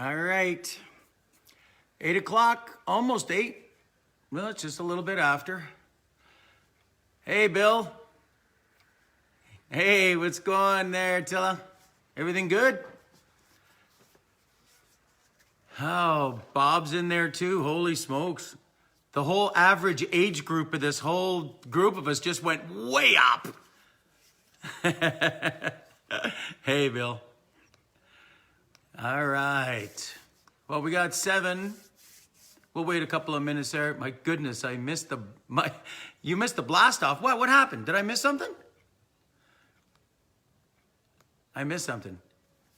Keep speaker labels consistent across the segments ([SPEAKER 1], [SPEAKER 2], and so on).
[SPEAKER 1] All right. 8 o'clock, almost 8. Well, it's just a little bit after. Hey, Bill. Hey, what's going on there, Tilla? Everything good? Oh, Bob's in there too. Holy smokes. The whole average age group of this whole group of us just went way up. Hey, Bill. All right. Well, we got 7. We'll wait a couple of minutes there. My goodness, you missed the blast off. What happened? Did I miss something? I missed something.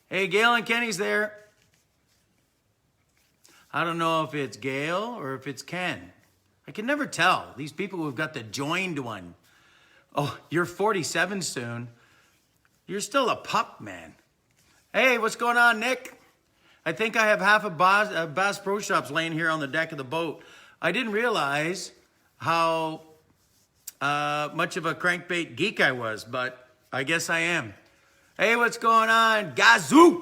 [SPEAKER 1] Hey, Gail and Kenny's there. I don't know if it's Gail or if it's Ken. I can never tell. These people who've got the joined one. Oh, you're 47 soon. You're still a pup, man. Hey, what's going on, Nick? I think I have half of Bass Pro Shops laying here on the deck of the boat. I didn't realize how much of a crankbait geek I was, but I guess I am. Hey, what's going on? Gazoo!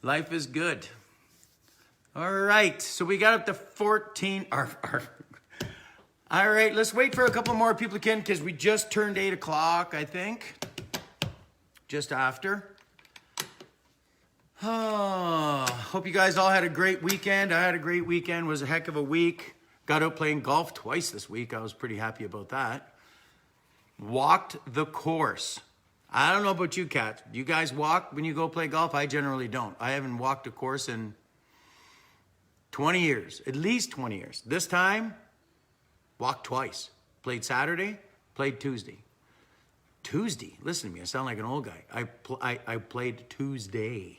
[SPEAKER 1] Life is good. All right, so we got up to 14. All right, let's wait for a couple more people to come because we just turned 8 o'clock, I think. Just after. Oh, hope you guys all had a great weekend. I had a great weekend. It was a heck of a week. Got out playing golf twice this week. I was pretty happy about that. Walked the course. I don't know about you, Kat. You guys walk when you go play golf? I generally don't. I haven't walked a course in 20 years, at least 20 years. This time, walked twice. Played Saturday, played Tuesday. Tuesday, listen to me, I sound like an old guy. I played Tuesday.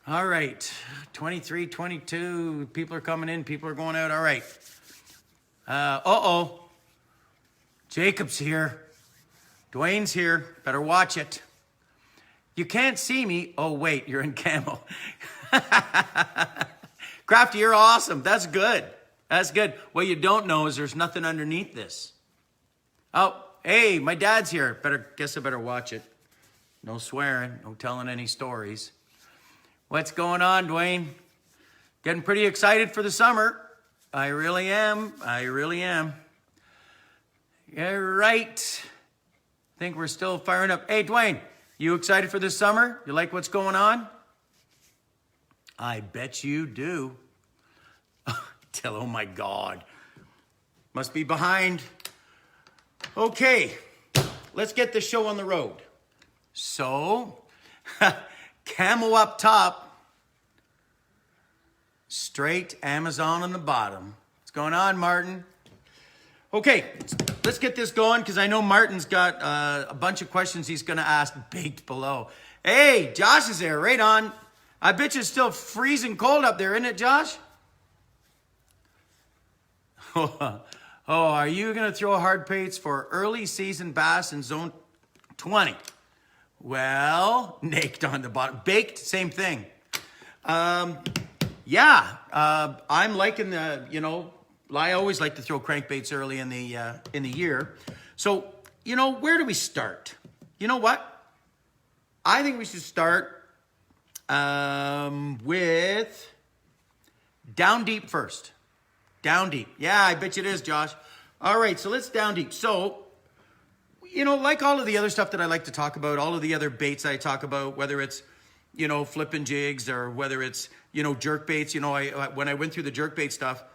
[SPEAKER 1] All right, 23, 22, people are coming in, people are going out. All right. Jacob's here. Dwayne's here, better watch it. You can't see me. Oh, wait, you're in camo. Crafty, you're awesome. That's good. That's good. What you don't know is there's nothing underneath this. Oh, hey, my dad's here. Guess I better watch it. No swearing, no telling any stories. What's going on, Dwayne? Getting pretty excited for the summer. I really am. Yeah, right. I think we're still firing up. Hey, Dwayne, you excited for this summer? You like what's going on? I bet you do. Oh my God. Must be behind. Okay, let's get the show on the road. So, camo up top, straight Amazon on the bottom. What's going on, Martin? Okay, let's get this going because I know Martin's got a bunch of questions he's going to ask baked below. Hey, Josh is there, right on. I bet you it's still freezing cold up there, isn't it, Josh? Oh, are you going to throw hard baits for early season bass in zone 20? Well, naked on the bottom. Baked, same thing. I'm liking I always like to throw crankbaits early in the year. So, where do we start? You know what? I think we should start with down deep first. Down deep. Yeah, I bet you it is, Josh. All right, so let's down deep. So, like all of the other stuff that I like to talk about, all of the other baits I talk about, whether it's, flipping jigs or whether it's, jerk baits, when I went through the jerk bait stuff,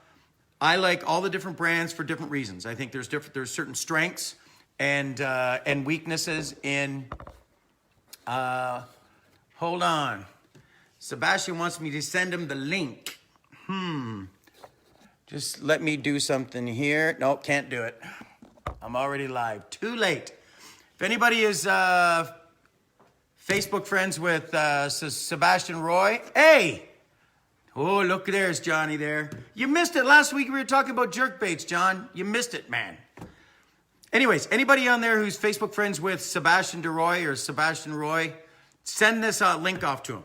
[SPEAKER 1] I like all the different brands for different reasons. I think there's certain strengths and weaknesses in, hold on. Sebastian wants me to send him the link. Just let me do something here. Nope, can't do it. I'm already live. Too late. If anybody is Facebook friends with Sebastian Roy, hey! Oh, look, there's Johnny there. You missed it. Last week we were talking about jerk baits, John. You missed it, man. Anyways, anybody on there who's Facebook friends with Sebastian DeRoy or Sebastian Roy, send this link off to him.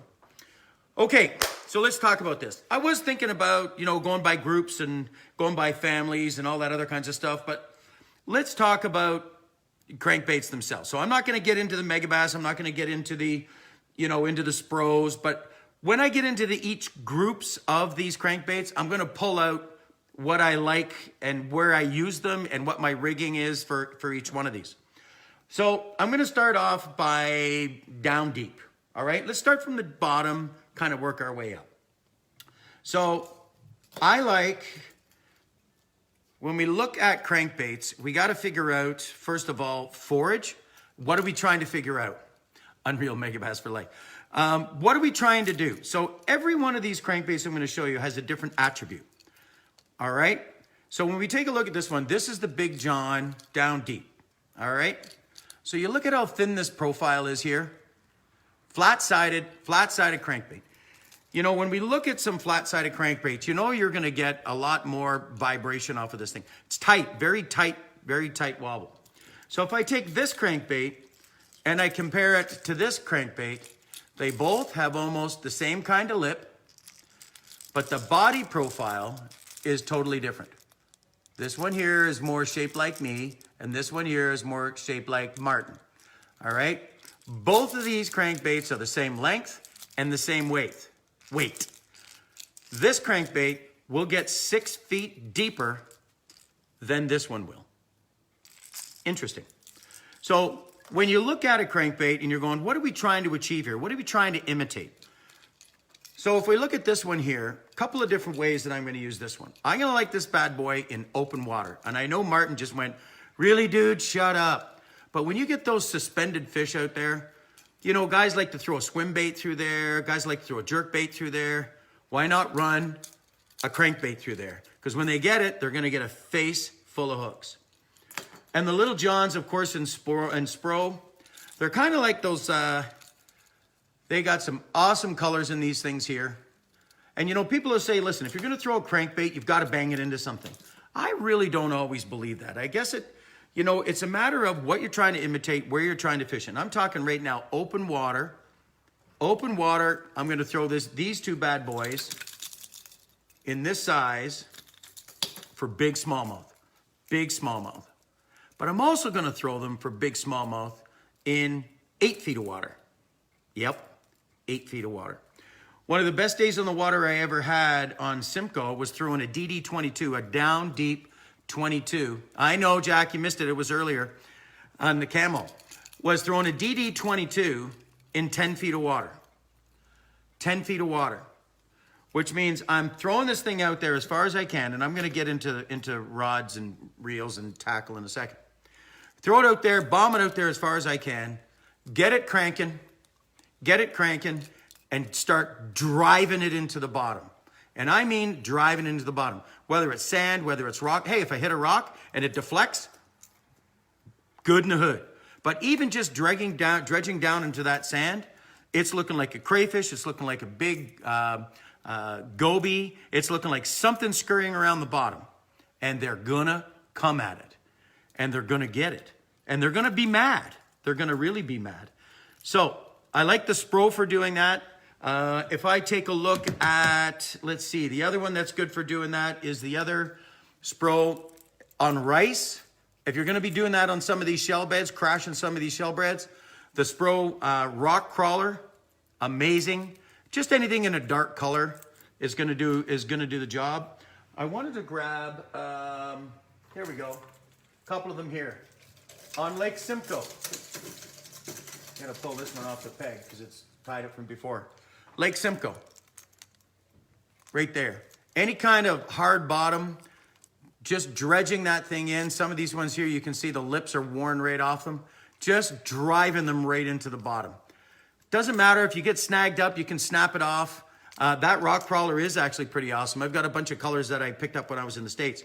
[SPEAKER 1] Okay, so let's talk about this. I was thinking about, going by groups and going by families and all that other kinds of stuff, but let's talk about crankbaits themselves. So I'm not going to get into the Megabass. I'm not going to get into the, into the Spros. But when I get into each groups of these crankbaits, I'm going to pull out what I like and where I use them and what my rigging is for each one of these. So I'm going to start off by down deep. All right, let's start from the bottom, kind of work our way up. So I like, when we look at crankbaits, we got to figure out, first of all, forage. What are we trying to figure out? Unreal Megabass for life. What are we trying to do? So every one of these crankbaits I'm going to show you has a different attribute. All right. So when we take a look at this one, this is the Big John down deep. All right. So you look at how thin this profile is here. Flat-sided crankbait. When we look at some flat-sided crankbaits, you're going to get a lot more vibration off of this thing. It's tight, very tight wobble. So if I take this crankbait and I compare it to this crankbait, they both have almost the same kind of lip, but the body profile is totally different. This one here is more shaped like me, and this one here is more shaped like Martin. All right? Both of these crankbaits are the same length and the same weight. This crankbait will get 6 feet deeper than this one will. Interesting. So when you look at a crankbait and you're going, what are we trying to achieve here? What are we trying to imitate? So if we look at this one here, a couple of different ways that I'm going to use this one. I'm going to like this bad boy in open water. And I know Martin just went, really, dude, shut up. But when you get those suspended fish out there, guys like to throw a swim bait through there. Guys like to throw a jerk bait through there. Why not run a crankbait through there? Because when they get it, they're going to get a face full of hooks. And the Little Johns, of course, in Spro, they're kind of like those... They got some awesome colors in these things here. And people will say, listen, if you're going to throw a crankbait, you've got to bang it into something. I really don't always believe that. I guess it's a matter of what you're trying to imitate, where you're trying to fish. And I'm talking right now, open water. Open water, I'm going to throw these two bad boys in this size for big smallmouth. Big smallmouth. But I'm also going to throw them for big smallmouth in 8 feet of water. Yep. 8 feet of water. One of the best days on the water I ever had on Simcoe was throwing a DD22, a down deep 22. I know, Jack, you missed it. It was earlier on the Camel. Was throwing a DD22 in 10 feet of water. 10 feet of water. Which means I'm throwing this thing out there as far as I can, and I'm going to get into rods and reels and tackle in a second. Throw it out there, bomb it out there as far as I can, get it cranking, and start driving it into the bottom. And I mean driving into the bottom. Whether it's sand, whether it's rock. Hey, if I hit a rock and it deflects, good in the hood. But even just dredging down into that sand, it's looking like a crayfish. It's looking like a big goby. It's looking like something scurrying around the bottom. And they're gonna come at it. And they're gonna get it. And they're gonna be mad. They're gonna really be mad. So I like the Spro for doing that. If I take a look at, let's see, the other one that's good for doing that is the other Spro on rice. If you're going to be doing that on some of these shell beds, crashing some of these shell beds, the Spro rock crawler, amazing. Just anything in a dark color is going to do the job. I wanted to grab, here we go, a couple of them here on Lake Simcoe. I'm going to pull this one off the peg because it's tied up from before. Lake Simcoe. Right there. Any kind of hard bottom, just dredging that thing in. Some of these ones here, you can see the lips are worn right off them. Just driving them right into the bottom. Doesn't matter if you get snagged up, you can snap it off. That rock crawler is actually pretty awesome. I've got a bunch of colors that I picked up when I was in the States.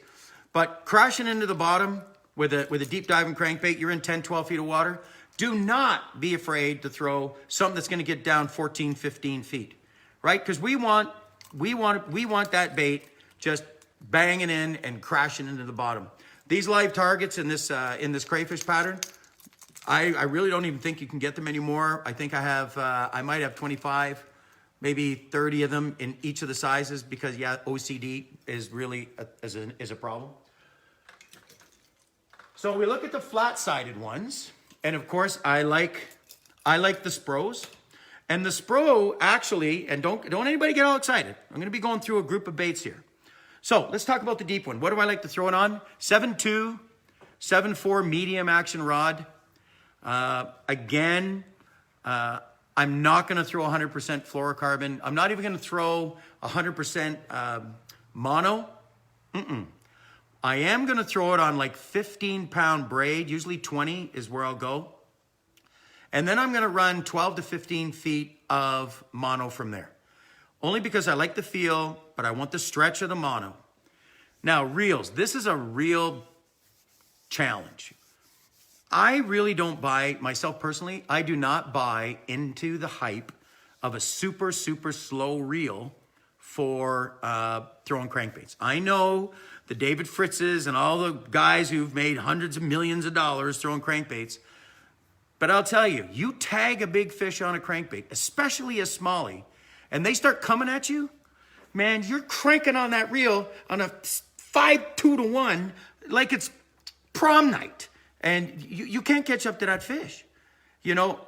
[SPEAKER 1] But crashing into the bottom with a deep diving crankbait, you're in 10, 12 feet of water. Do not be afraid to throw something that's going to get down 14, 15 feet, right? Because we want that bait just banging in and crashing into the bottom. These live targets in this crayfish pattern, I really don't even think you can get them anymore. I think I might have 25, maybe 30 of them in each of the sizes because OCD is really is a problem. So we look at the flat-sided ones. And of course, I like the Spros. And the Spro actually, and don't anybody get all excited. I'm going to be going through a group of baits here. So let's talk about the deep one. What do I like to throw it on? 7.2, 7.4 medium action rod. Again, I'm not going to throw 100% fluorocarbon. I'm not even going to throw 100% mono. I am going to throw it on like 15-pound braid. Usually 20 is where I'll go. And then I'm going to run 12 to 15 feet of mono from there. Only because I like the feel, but I want the stretch of the mono. Now, reels. This is a real challenge. I really don't buy, myself personally, I do not buy into the hype of a super, super slow reel for throwing crankbaits. I know the David Fritzes and all the guys who've made hundreds of millions of dollars throwing crankbaits. But I'll tell you, you tag a big fish on a crankbait, especially a smallie, and they start coming at you, man, you're cranking on that reel on a 5-2 to 1 like it's prom night. And you can't catch up to that fish. You know,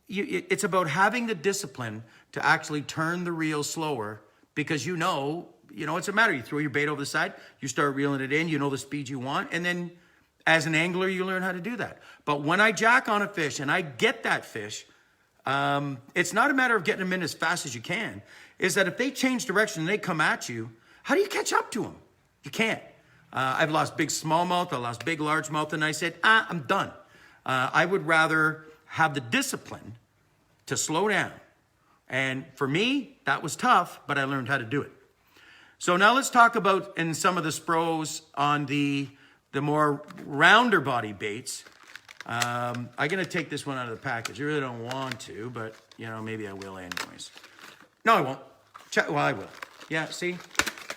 [SPEAKER 1] it's about having the discipline to actually turn the reel slower because you know, it's a matter. You throw your bait over the side, you start reeling it in, you know the speed you want, and then as an angler, you learn how to do that. But when I jack on a fish and I get that fish, it's not a matter of getting them in as fast as you can. Is that if they change direction and they come at you, how do you catch up to them? You can't. I've lost big smallmouth, I lost big largemouth, and I said, I'm done. I would rather have the discipline to slow down. And for me, that was tough, but I learned how to do it. So now let's talk about in some of the Spros on the more rounder body baits. I'm going to take this one out of the package. I really don't want to, but, maybe I will anyways. No, I won't. Well, I will. Yeah, see?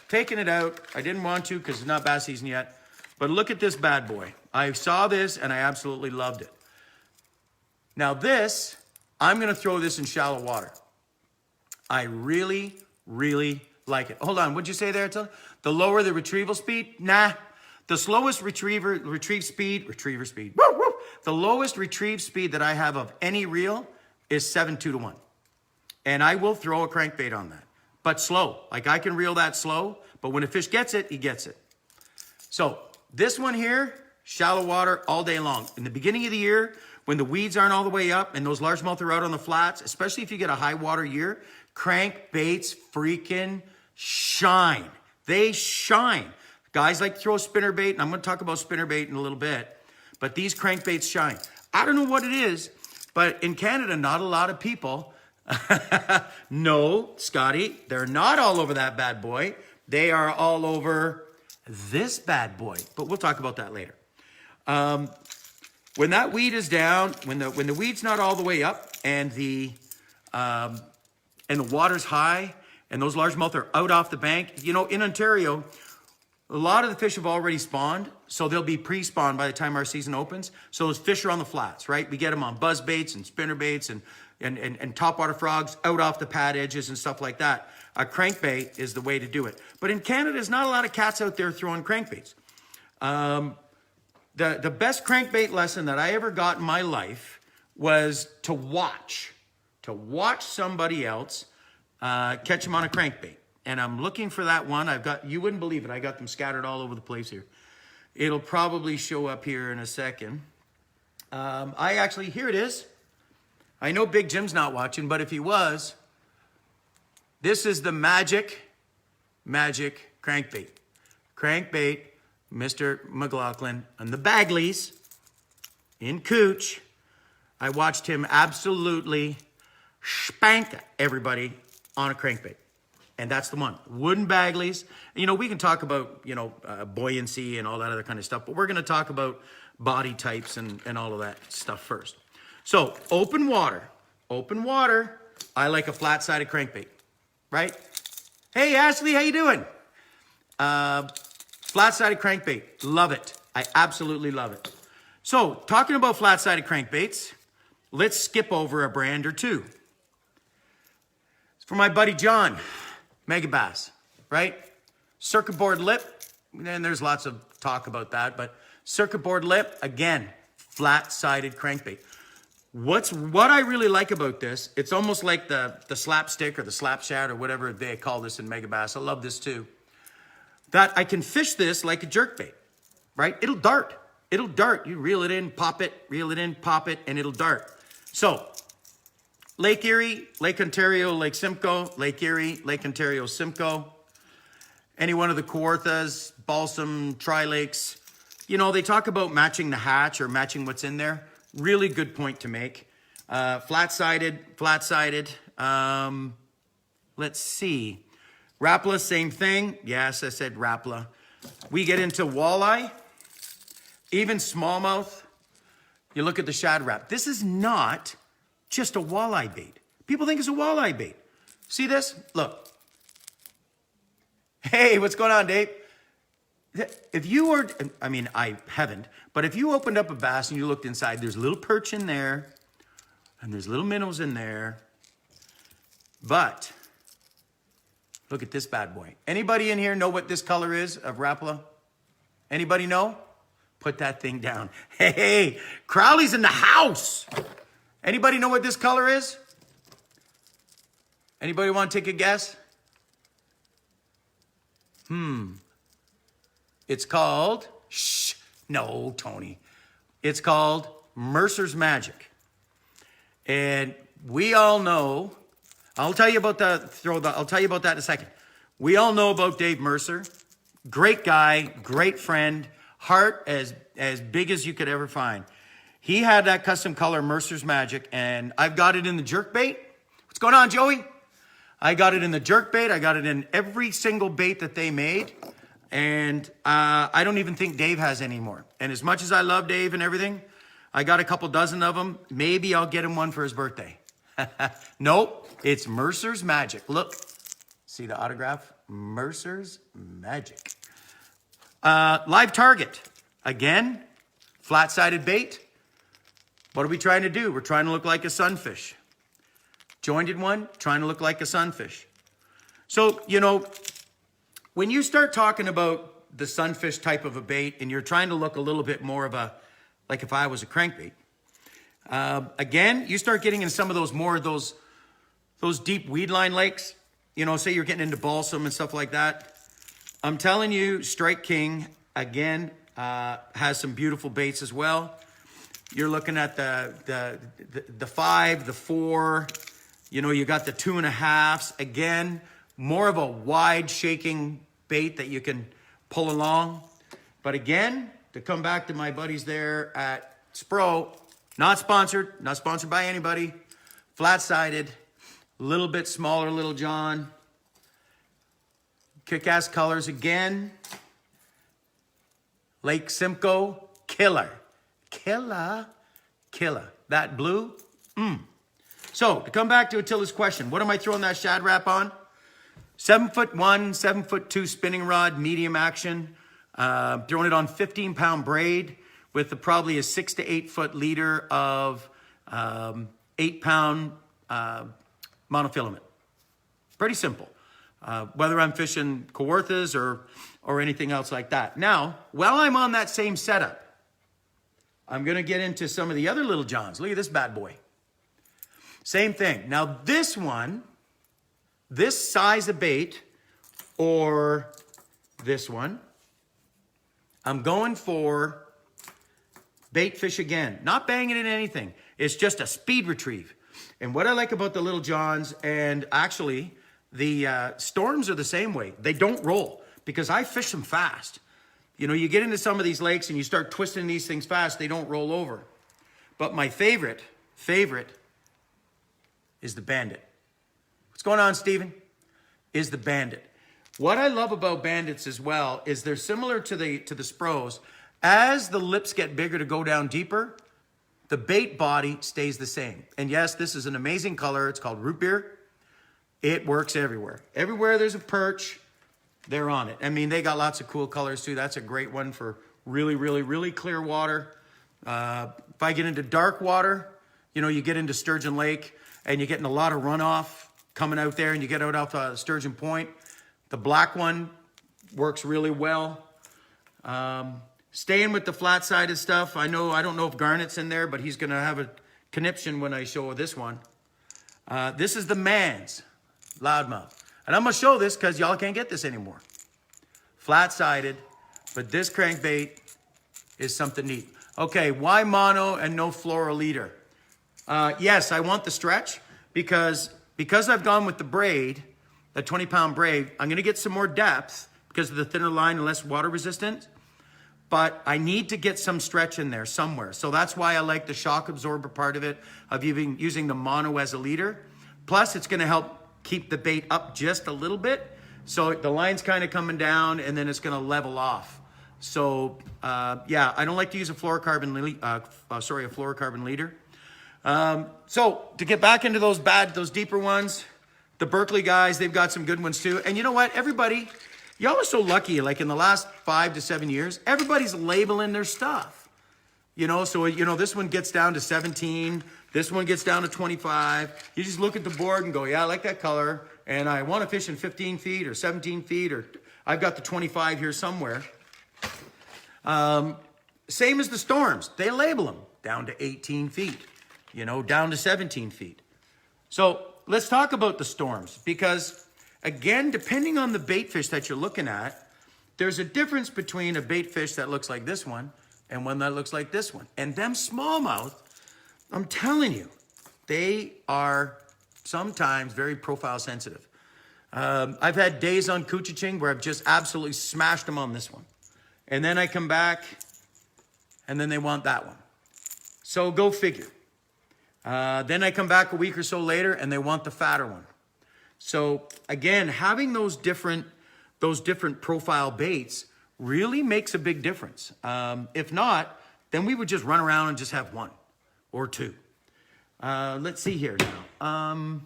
[SPEAKER 1] Taking it out. I didn't want to because it's not bass season yet. But look at this bad boy. I saw this and I absolutely loved it. Now this, I'm going to throw this in shallow water. I really, really like it. Hold on. What'd you say there, Tony? The lower the retrieval speed? Nah. The slowest retrieve speed. Woo, woo. The lowest retrieve speed that I have of any reel is 7.2 to 1. And I will throw a crankbait on that. But slow. Like I can reel that slow, but when a fish gets it, he gets it. So this one here, shallow water all day long. In the beginning of the year, when the weeds aren't all the way up and those largemouth are out on the flats, especially if you get a high water year, crankbaits freaking shine. They shine. Guys like to throw spinnerbait, and I'm going to talk about spinnerbait in a little bit, but these crankbaits shine. I don't know what it is, but in Canada, not a lot of people no, Scotty, they're not all over that bad boy. They are all over this bad boy, but we'll talk about that later. When that weed is down, when the weed's not all the way up and the water's high and those largemouth are out off the bank, in Ontario, a lot of the fish have already spawned, so they'll be pre-spawned by the time our season opens. So those fish are on the flats, right? We get them on buzz baits and spinner baits and topwater frogs out off the pad edges and stuff like that. A crankbait is the way to do it. But in Canada, there's not a lot of cats out there throwing crankbaits. The best crankbait lesson that I ever got in my life was to watch somebody else catch them on a crankbait. And I'm looking for that one. You wouldn't believe it. I got them scattered all over the place here. It'll probably show up here in a second. Here it is. I know Big Jim's not watching, but if he was, this is the magic crankbait. Crankbait, Mr. McLaughlin and the Bagleys in Cooch. I watched him absolutely spank everybody on a crankbait. And that's the one. Wooden Bagleys. We can talk about, buoyancy and all that other kind of stuff, but we're going to talk about body types and all of that stuff first. So, open water. I like a flat-sided crankbait, right? Hey, Ashley, how you doing? Flat-sided crankbait. Love it. I absolutely love it. So, talking about flat-sided crankbaits, let's skip over a brand or two. It's for my buddy John. Megabass, right? Circuit board lip, and there's lots of talk about that, but circuit board lip, again, flat-sided crankbait. What I really like about this, it's almost like the slapstick or the slap shad or whatever they call this in Megabass. I love this too. That I can fish this like a jerkbait, right? It'll dart. It'll dart. You reel it in, pop it, reel it in, pop it, and it'll dart. So, Lake Erie, Lake Ontario, Lake Simcoe, Lake Erie, Lake Ontario, Simcoe, any one of the Kawarthas, Balsam, Tri-Lakes, you know, they talk about matching the hatch or matching what's in there. Really good point to make. Flat-sided. Let's see. Rapala, same thing. Yes, I said Rapala. We get into walleye, even smallmouth. You look at the shad wrap. This is not just a walleye bait. People think it's a walleye bait. See this? Look. Hey, what's going on, Dave? If you were, I mean, I haven't, but if you opened up a bass and you looked inside, there's a little perch in there, and there's little minnows in there, but look at this bad boy. Anybody in here know what this color is of Rapala? Anybody know? Put that thing down. Hey, Crowley's in the house. Anybody know what this color is? Anybody want to take a guess? It's called, no, Tony. It's called Mercer's Magic. And we all know, I'll tell you about that in a second. We all know about Dave Mercer. Great guy, great friend, heart as big as you could ever find. He had that custom color Mercer's Magic, and I've got it in the jerkbait. What's going on, Joey? I got it in the jerkbait. I got it in every single bait that they made. And I don't even think Dave has any more. And as much as I love Dave and everything, I got a couple dozen of them. Maybe I'll get him one for his birthday. Nope, it's Mercer's Magic. Look, see the autograph? Mercer's Magic. Live target. Again, flat-sided bait. What are we trying to do? We're trying to look like a sunfish. Jointed one, trying to look like a sunfish. So, you know, when you start talking about the sunfish type of a bait and you're trying to look a little bit more of a, like if I was a crankbait, again, you start getting in some of those more of those deep weedline lakes, you know, say you're getting into balsam and stuff like that. I'm telling you, Strike King, again, has some beautiful baits as well. You're looking at the 5, the 4, you know, you got the 2.5s. Again, more of a wide shaking bait that you can pull along. But again, to come back to my buddies there at Spro, not sponsored by anybody, flat-sided, a little bit smaller Little John, kick-ass colors again, Lake Simcoe, killer. That blue, So, to come back to Attila's question, what am I throwing that shad wrap on? 7'1", 7'2" spinning rod, medium action. Throwing it on 15-pound braid with probably a 6 to 8 foot leader of 8-pound monofilament. Pretty simple. Whether I'm fishing Kawarthas or anything else like that. Now, while I'm on that same setup, I'm going to get into some of the other Little Johns. Look at this bad boy. Same thing. Now, this one, this size of bait, or this one, I'm going for bait fish again. Not banging in anything. It's just a speed retrieve. And what I like about the Little Johns, and actually the Storms are the same way. They don't roll because I fish them fast. You know, you get into some of these lakes and you start twisting these things fast, they don't roll over. But my favorite is the Bandit. What's going on, Steven? Is the Bandit. What I love about Bandits as well is they're similar to the Spros. As the lips get bigger to go down deeper, the bait body stays the same. And yes, this is an amazing color. It's called root beer. It works everywhere. Everywhere there's a perch, they're on it. I mean, they got lots of cool colors too. That's a great one for really, really, really clear water. If I get into dark water, you know, you get into Sturgeon Lake and you're getting a lot of runoff coming out there and you get out off Sturgeon Point. The black one works really well. Staying with the flat-sided stuff. I don't know if Garnet's in there, but he's going to have a conniption when I show this one. This is the man's loudmouth. And I'm going to show this because y'all can't get this anymore. Flat-sided, but this crankbait is something neat. Okay, why mono and no floral leader? Yes, I want the stretch because I've gone with the braid, the 20-pound braid, I'm going to get some more depth because of the thinner line and less water resistant. But I need to get some stretch in there somewhere. So that's why I like the shock absorber part of it, of using the mono as a leader. Plus, it's going to help keep the bait up just a little bit. So the line's kind of coming down, and then it's going to level off. So, yeah, I don't like to use a fluorocarbon leader. So to get back into those deeper ones, the Berkeley guys, they've got some good ones too. And you know what? Everybody, y'all are so lucky. Like in the last 5 to 7 years, everybody's labeling their stuff. You know, so, you know, this one gets down to 17. This one gets down to 25. You just look at the board and go, yeah, I like that color. And I want to fish in 15 feet or 17 feet, or I've got the 25 here somewhere. Same as the storms. They label them down to 18 feet, you know, down to 17 feet. So let's talk about the storms because, again, depending on the bait fish that you're looking at, there's a difference between a bait fish that looks like this one and one that looks like this one. And them smallmouth, I'm telling you, they are sometimes very profile sensitive. I've had days on Kuchiching where I've just absolutely smashed them on this one. And then I come back and then they want that one. So go figure. Then I come back a week or so later and they want the fatter one. So again, having those different profile baits really makes a big difference. If not, then we would just run around and just have one or two. Let's see here now.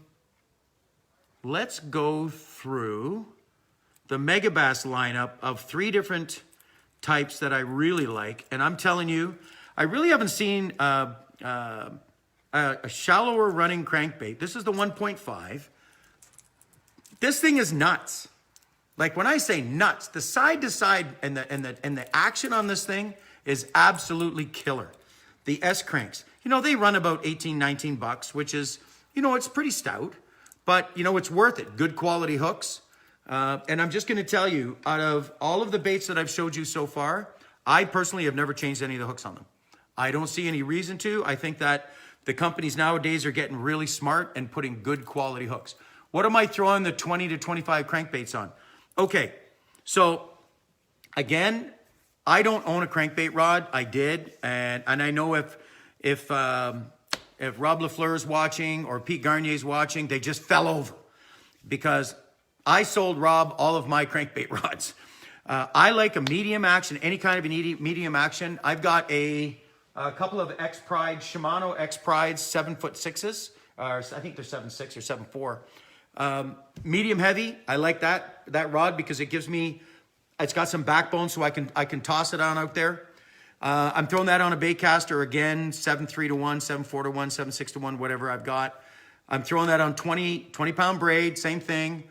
[SPEAKER 1] Let's go through the Megabass lineup of 3 different types that I really like. And I'm telling you, I really haven't seen a shallower running crankbait. This is the 1.5. This thing is nuts. Like when I say nuts, the side to side and the action on this thing is absolutely killer. The S cranks, you know, they run about 18, 19 bucks, which is, you know, it's pretty stout, but you know, it's worth it. Good quality hooks. And I'm just going to tell you, out of all of the baits that I've showed you so far, I personally have never changed any of the hooks on them. I don't see any reason to. I think that the companies nowadays are getting really smart and putting good quality hooks. What am I throwing the 20 to 25 crankbaits on? Okay, so again, I don't own a crankbait rod. I did, and I know if Rob Lafleur is watching or Pete Garnier is watching, they just fell over because I sold Rob all of my crankbait rods. I like a medium action, any kind of a medium action. I've got a couple of X-Pride, Shimano X-Pride 7'6". I think they're 7'6" or 7'4". Medium heavy, I like that rod because it gives me, it's got some backbone so I can toss it on out there. I'm throwing that on a baitcaster again, 7.3 to 1, 7.4 to 1, 7.6 to 1, whatever I've got. I'm throwing that on 20-pound braid, same thing.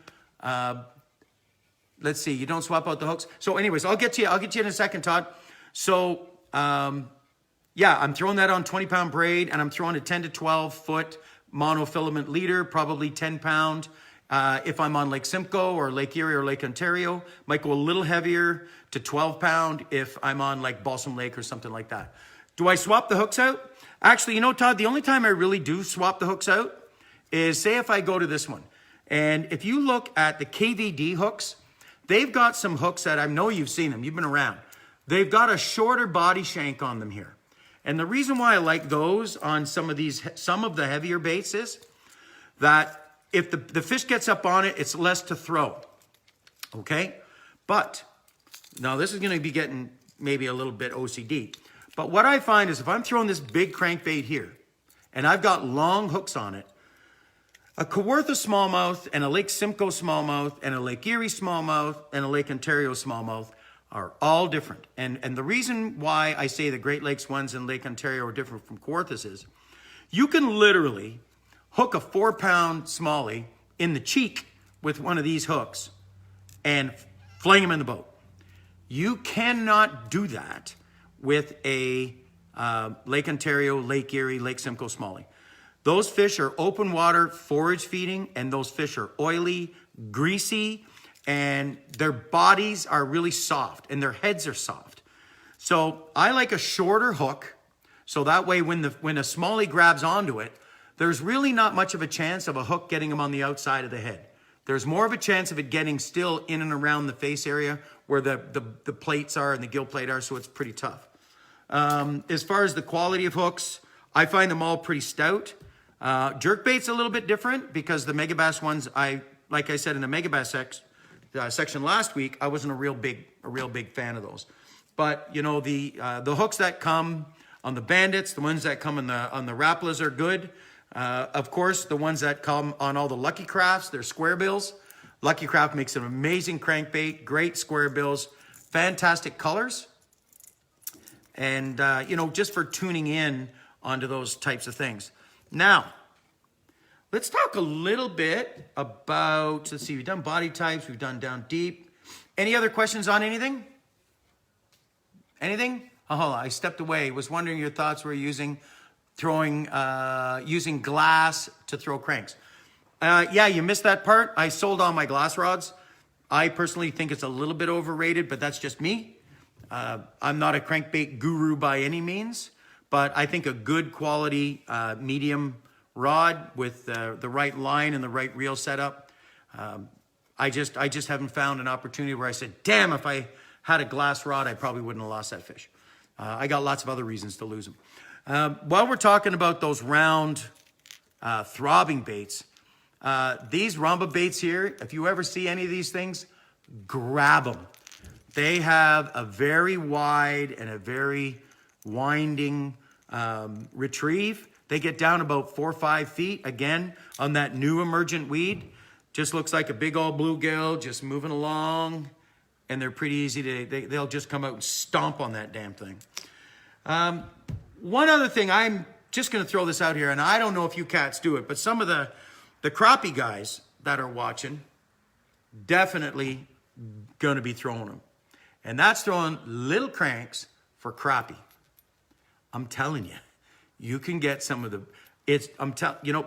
[SPEAKER 1] Let's see, you don't swap out the hooks. So anyways, I'll get to you in a second, Todd. So, yeah, I'm throwing that on 20-pound braid and I'm throwing a 10 to 12 foot monofilament leader, probably 10 pound. If I'm on Lake Simcoe or Lake Erie or Lake Ontario, might go a little heavier to 12 pound if I'm on like Balsam Lake or something like that. Do I swap the hooks out? Actually, you know, Todd, the only time I really do swap the hooks out is say if I go to this one. And if you look at the KVD hooks, they've got some hooks that I know you've seen them. You've been around. They've got a shorter body shank on them here. And the reason why I like those on some of the heavier baits is that if the fish gets up on it, it's less to throw. Okay? But now this is going to be getting maybe a little bit OCD. But what I find is if I'm throwing this big crankbait here and I've got long hooks on it, a Kawartha smallmouth and a Lake Simcoe smallmouth and a Lake Erie smallmouth and a Lake Ontario smallmouth are all different. And the reason why I say the Great Lakes ones and Lake Ontario are different from Kawarthas is you can literally hook a 4-pound smallie in the cheek with one of these hooks and fling them in the boat. You cannot do that with a Lake Ontario, Lake Erie, Lake Simcoe, Smalley. Those fish are open water forage feeding, and those fish are oily, greasy, and their bodies are really soft and their heads are soft. So I like a shorter hook, so that way when a smallie grabs onto it, there's really not much of a chance of a hook getting him on the outside of the head. There's more of a chance of it getting still in and around the face area where the plates are and the gill plate are, so it's pretty tough. As far as the quality of hooks, I find them all pretty stout. Jerkbait's a little bit different because the Megabass ones, like I said in the Megabass section last week, I wasn't a real big fan of those. But you know, the hooks that come on the Bandits, the ones that come on the Rapalas are good. Of course, the ones that come on all the Lucky Crafts, they're square bills. Lucky Craft makes an amazing crankbait, great square bills, fantastic colors. And, you know, just for tuning in onto those types of things. Now, let's talk a little bit about, let's see, we've done body types, we've done down deep. Any other questions on anything? Anything? Oh, hold on, I stepped away. Was wondering your thoughts were using glass to throw cranks. Yeah, you missed that part. I sold all my glass rods. I personally think it's a little bit overrated, but that's just me. I'm not a crankbait guru by any means, but I think a good quality medium rod with the right line and the right reel setup. I just haven't found an opportunity where I said, damn, if I had a glass rod, I probably wouldn't have lost that fish. I got lots of other reasons to lose them. While we're talking about those round throbbing baits, these Ramba baits here, if you ever see any of these things, grab them. They have a very wide and a very winding retrieve. They get down about 4 or 5 feet, again, on that new emergent weed. Just looks like a big old bluegill just moving along, and they're pretty easy to, they'll just come out and stomp on that damn thing. One other thing, I'm just going to throw this out here, and I don't know if you cats do it, but some of the crappie guys that are watching, definitely going to be throwing them. And that's throwing little cranks for crappie. I'm telling you, you can get some of the, you know,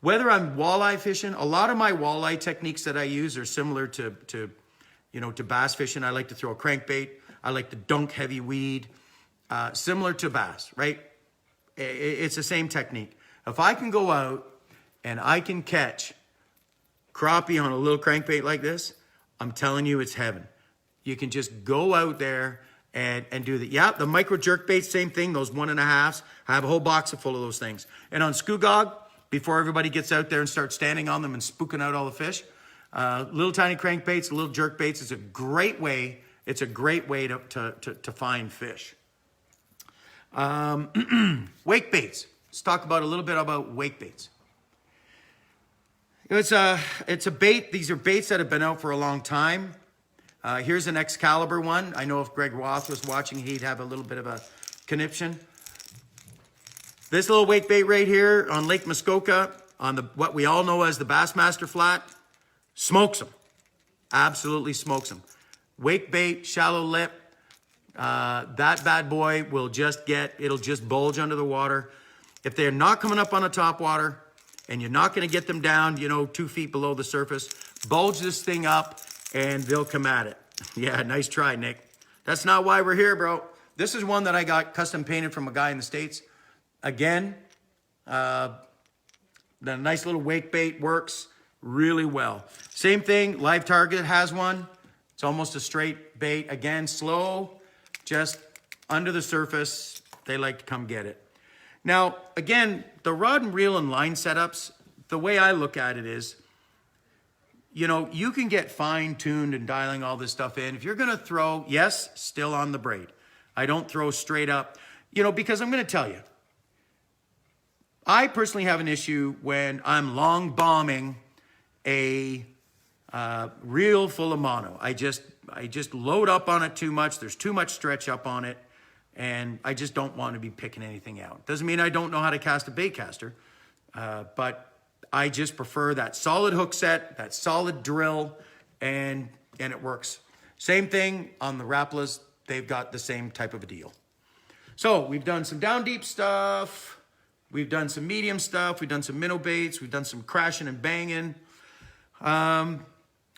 [SPEAKER 1] whether I'm walleye fishing, a lot of my walleye techniques that I use are similar to bass fishing. I like to throw a crankbait. I like to dunk heavy weed, similar to bass, right? It's the same technique. If I can go out and I can catch crappie on a little crankbait like this, I'm telling you, it's heaven. You can just go out there and do that. Yeah, the micro jerk baits, same thing, those 1.5s. I have a whole box full of those things. And on Skoogog, before everybody gets out there and starts standing on them and spooking out all the fish, little tiny crankbaits, little jerk baits is a great way. It's a great way to find fish. Wake baits. Let's talk about a little bit about wake baits. It's a bait. These are baits that have been out for a long time. Here's an Excalibur one. I know if Greg Roth was watching, he'd have a little bit of a conniption. This little wake bait right here on Lake Muskoka, on what we all know as the Bassmaster Flat, smokes them. Absolutely smokes them. Wake bait, shallow lip. That bad boy will it'll just bulge under the water. If they're not coming up on the top water and you're not going to get them down, 2 feet below the surface, bulge this thing up and they'll come at it. Yeah, nice try, Nick. That's not why we're here, bro. This is one that I got custom painted from a guy in the States. Again, the nice little wake bait works really well. Same thing, Live Target has one. It's almost a straight bait. Again, slow, just under the surface. They like to come get it. Now, again, the rod and reel and line setups, the way I look at it is, you can get fine-tuned and dialing all this stuff in. If you're going to throw, yes, still on the braid. I don't throw straight up, because I'm going to tell you, I personally have an issue when I'm long bombing a reel full of mono. I just load up on it too much. There's too much stretch up on it, and I just don't want to be picking anything out. Doesn't mean I don't know how to cast a bait caster, but I just prefer that solid hook set, that solid drill, and it works. Same thing on the Rapalas. They've got the same type of a deal. So we've done some down deep stuff. We've done some medium stuff. We've done some minnow baits. We've done some crashing and banging.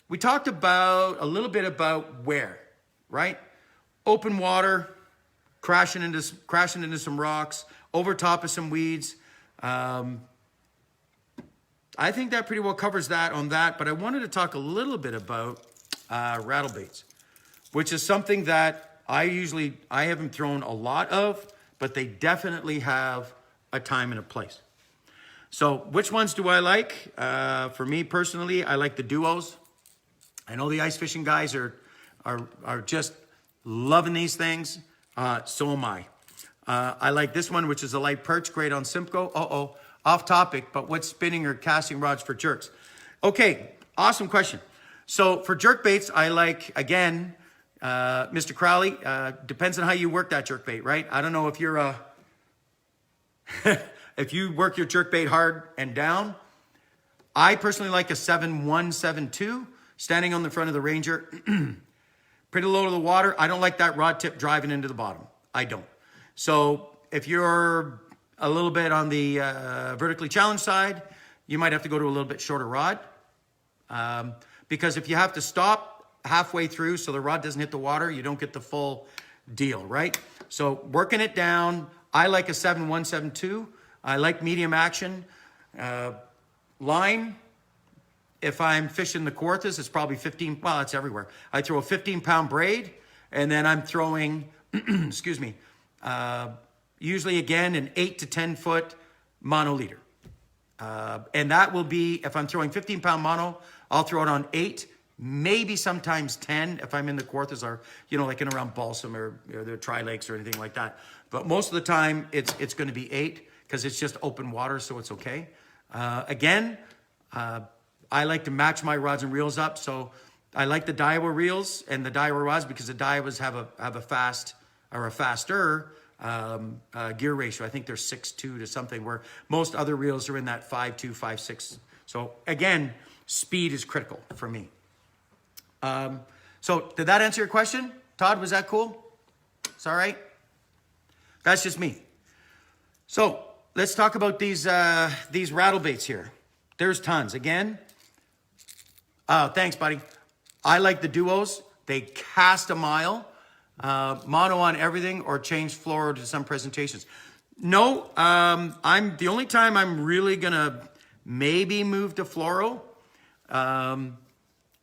[SPEAKER 1] We talked about a little bit about where, right? Open water, crashing into some rocks, over top of some weeds. I think that pretty well covers that on that, but I wanted to talk a little bit about rattle baits, which is something that I haven't thrown a lot of, but they definitely have a time and a place. So which ones do I like? For me personally, I like the duos. I know the ice fishing guys are just loving these things. So am I. I like this one, which is a light perch, great on Simcoe. Off topic, but what's spinning or casting rods for jerks? Okay, awesome question. So for jerk baits, I like, again, Mr. Crowley, depends on how you work that jerk bait, right? I don't know if you're if you work your jerk bait hard and down. I personally like a 7-1, 7-2, standing on the front of the Ranger. Pretty low to the water. I don't like that rod tip driving into the bottom. I don't. So if you're a little bit on the vertically challenged side, you might have to go to a little bit shorter rod. Because if you have to stop halfway through so the rod doesn't hit the water, you don't get the full deal, right? So working it down, I like a 7-1, 7-2. I like medium action. Line, if I'm fishing the Kawarthas, it's probably 15, well, it's everywhere. I throw a 15-pound braid, and then I'm throwing, excuse me, usually, again, an 8 to 10 foot mono leader. And that will be, if I'm throwing 15-pound mono, I'll throw it on 8, maybe sometimes 10 if I'm in the Kawarthas or, like in around Balsam or the Tri-Lakes or anything like that. But most of the time, it's going to be 8 because it's just open water, so it's okay. Again, I like to match my rods and reels up. So I like the Daiwa reels and the Daiwa rods because the Daiwas have a fast or a faster gear ratio. I think they're 6.2 to something, where most other reels are in that 5.2, 5.6. So again, speed is critical for me. So did that answer your question? Todd, was that cool? It's all right? That's just me. So let's talk about these rattle baits here. There's tons. Again, thanks, buddy. I like the duos. They cast a mile. Mono on everything, or change fluoro to some presentations. No, I'm the only time I'm really gonna maybe move to fluoro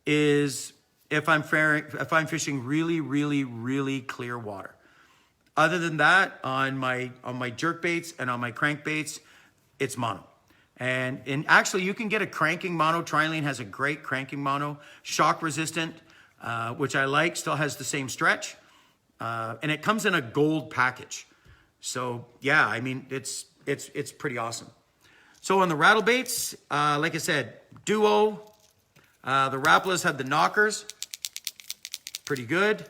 [SPEAKER 1] is if I'm fishing really, really, really clear water. Other than that, on my jerk baits and on my crank baits, it's mono. And actually, you can get a cranking mono. Trilene has a great cranking mono, shock resistant, which I like. Still has the same stretch. And it comes in a gold package. So yeah, I mean, it's pretty awesome. So on the rattle baits, like I said, duo, the Rapalas had the knockers, pretty good.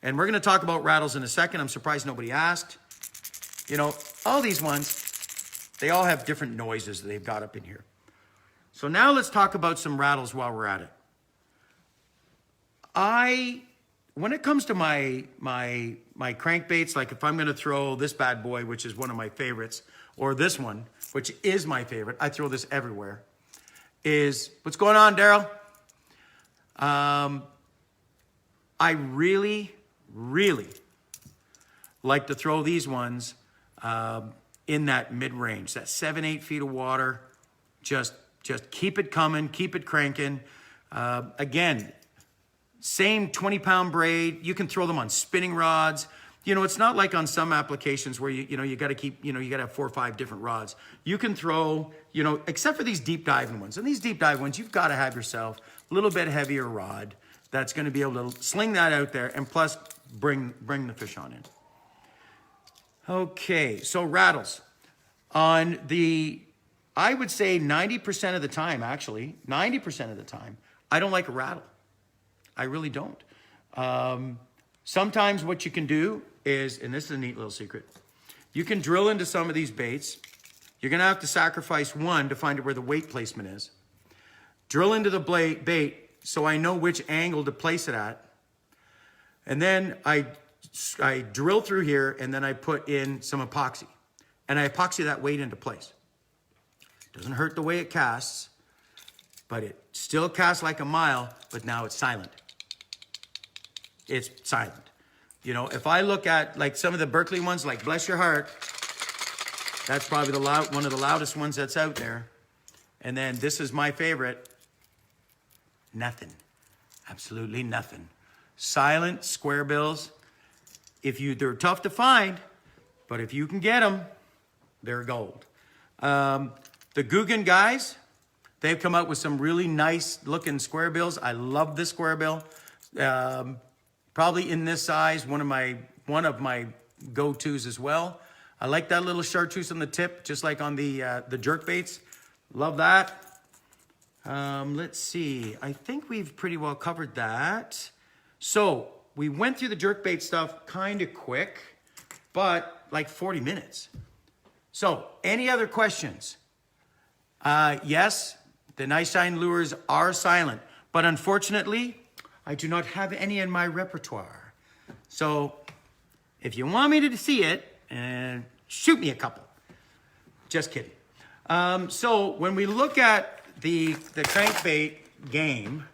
[SPEAKER 1] And we're gonna talk about rattles in a second. I'm surprised nobody asked. All these ones, they all have different noises that they've got up in here. So now let's talk about some rattles while we're at it. When it comes to my crankbaits, like if I'm going to throw this bad boy, which is one of my favorites, or this one, which is my favorite, I throw this everywhere, is, what's going on, Daryl? I really, really like to throw these ones in that mid-range, that 7-8 feet of water. Just keep it coming, keep it cranking. Again, same 20-pound braid. You can throw them on spinning rods. It's not like on some applications where you got to keep, you got to have 4 or 5 different rods. You can throw, except for these deep diving ones. And these deep dive ones, you've got to have yourself a little bit heavier rod that's going to be able to sling that out there and plus bring the fish on in. Okay, so rattles. On the, I would say 90% of the time, actually, 90% of the time, I don't like a rattle. I really don't. Sometimes what you can do is, and this is a neat little secret, you can drill into some of these baits. You're going to have to sacrifice one to find where the weight placement is. Drill into the bait so I know which angle to place it at. And then I I drill through here and then I put in some epoxy. And I epoxy that weight into place. Doesn't hurt the way it casts, but it still casts like a mile, but now it's silent. It's silent. You know, if I look at like some of the Berkeley ones, like Bless Your Heart, that's probably one of the loudest ones that's out there. And then this is my favorite. Nothing. Absolutely nothing. Silent square bills. They're tough to find, but if you can get them, they're gold. The Guggen guys, they've come out with some really nice looking square bills. I love this square bill. Probably in this size, one of my go-tos as well. I like that little chartreuse on the tip, just like on the jerk baits. Love that. Let's see. I think we've pretty well covered that. So we went through the jerk bait stuff kind of quick, but like 40 minutes. So any other questions? Yes, the Nice Shine lures are silent, but unfortunately, I do not have any in my repertoire. So if you want me to see it, shoot me a couple. Just kidding. So when we look at the crankbait game,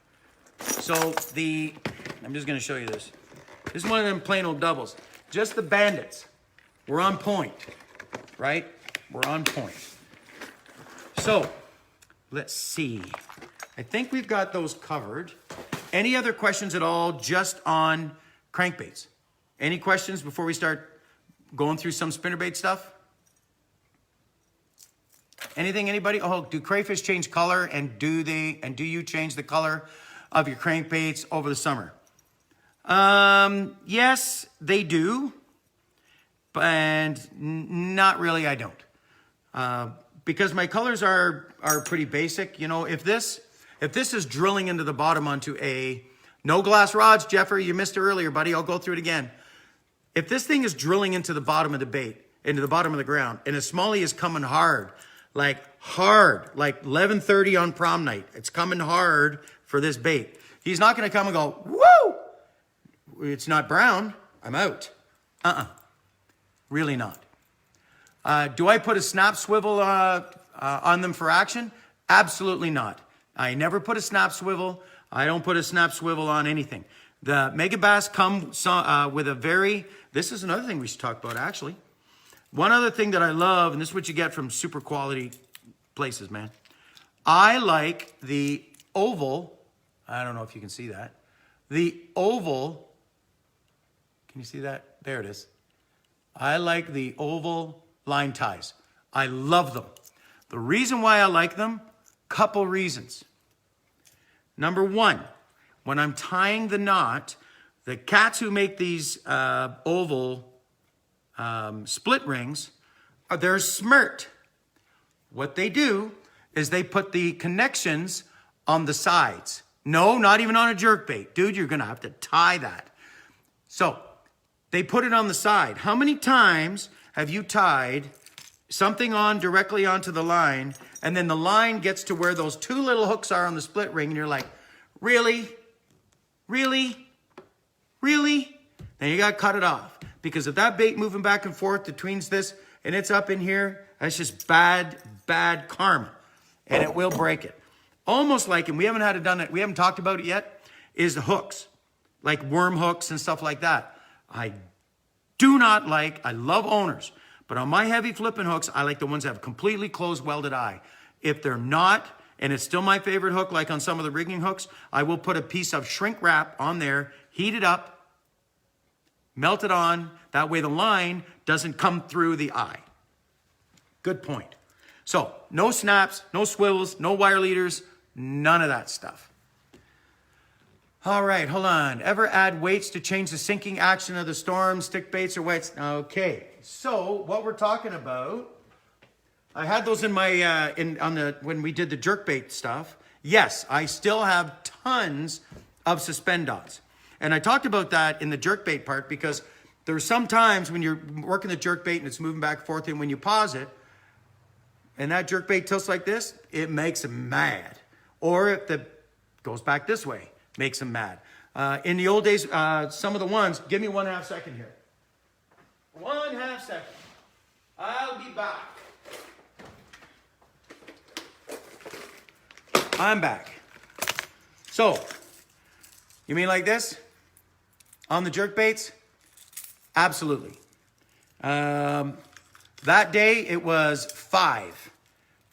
[SPEAKER 1] I'm just going to show you this. This is one of them plain old doubles. Just the bandits. We're on point, right? We're on point. So let's see. I think we've got those covered. Any other questions at all just on crankbaits? Any questions before we start going through some spinnerbait stuff? Anything, anybody? Oh, do crayfish change color, and do you change the color of your crankbaits over the summer? Yes, they do, and not really. I don't, because my colors are pretty basic. You know, if this is drilling into the bottom onto no glass rods, Jeffrey, you missed it earlier, buddy. I'll go through it again. If this thing is drilling into the bottom of the bait, into the bottom of the ground, and a smallie is coming hard, like 11:30 on prom night, it's coming hard for this bait. He's not going to come and go, woo! It's not brown. I'm out. Really not. Do I put a snap swivel on them for action? Absolutely not. I never put a snap swivel. I don't put a snap swivel on anything. The Megabass come with a this is another thing we should talk about, actually. One other thing that I love, and this is what you get from super quality places, man. I like the oval. I don't know if you can see that. The oval. Can you see that? There it is. I like the oval line ties. I love them. The reason why I like them, couple reasons. Number one, when I'm tying the knot, the cats who make these oval split rings, they're smirt. What they do is they put the connections on the sides. No, not even on a jerkbait. Dude, you're going to have to tie that. So they put it on the side. How many times have you tied something on directly onto the line, and then the line gets to where those two little hooks are on the split ring, and you're like, really? Really? Really? Then you got to cut it off. Because if that bait moving back and forth between this and it's up in here, that's just bad karma. And it will break it. Almost like, and we haven't talked about it yet, is the hooks. Like worm hooks and stuff like that. I love owners, but on my heavy flipping hooks, I like the ones that have completely closed welded eye. If they're not, and it's still my favorite hook, like on some of the rigging hooks, I will put a piece of shrink wrap on there, heat it up, melt it on. That way the line doesn't come through the eye. Good point. So no snaps, no swivels, no wire leaders, none of that stuff. All right, hold on. Ever add weights to change the sinking action of the storm, stick baits or weights? Okay, so what we're talking about, I had those in my, when we did the jerkbait stuff. Yes, I still have tons of suspend dots. And I talked about that in the jerkbait part because there's some times when you're working the jerkbait and it's moving back and forth, and when you pause it, and that jerkbait tilts like this, it makes them mad. Or if it goes back this way, makes them mad. In the old days, some of the ones, give me 1/2 second here. 1/2 second. I'll be back. I'm back. So, you mean like this? On the jerk baits? Absolutely. That day it was 5.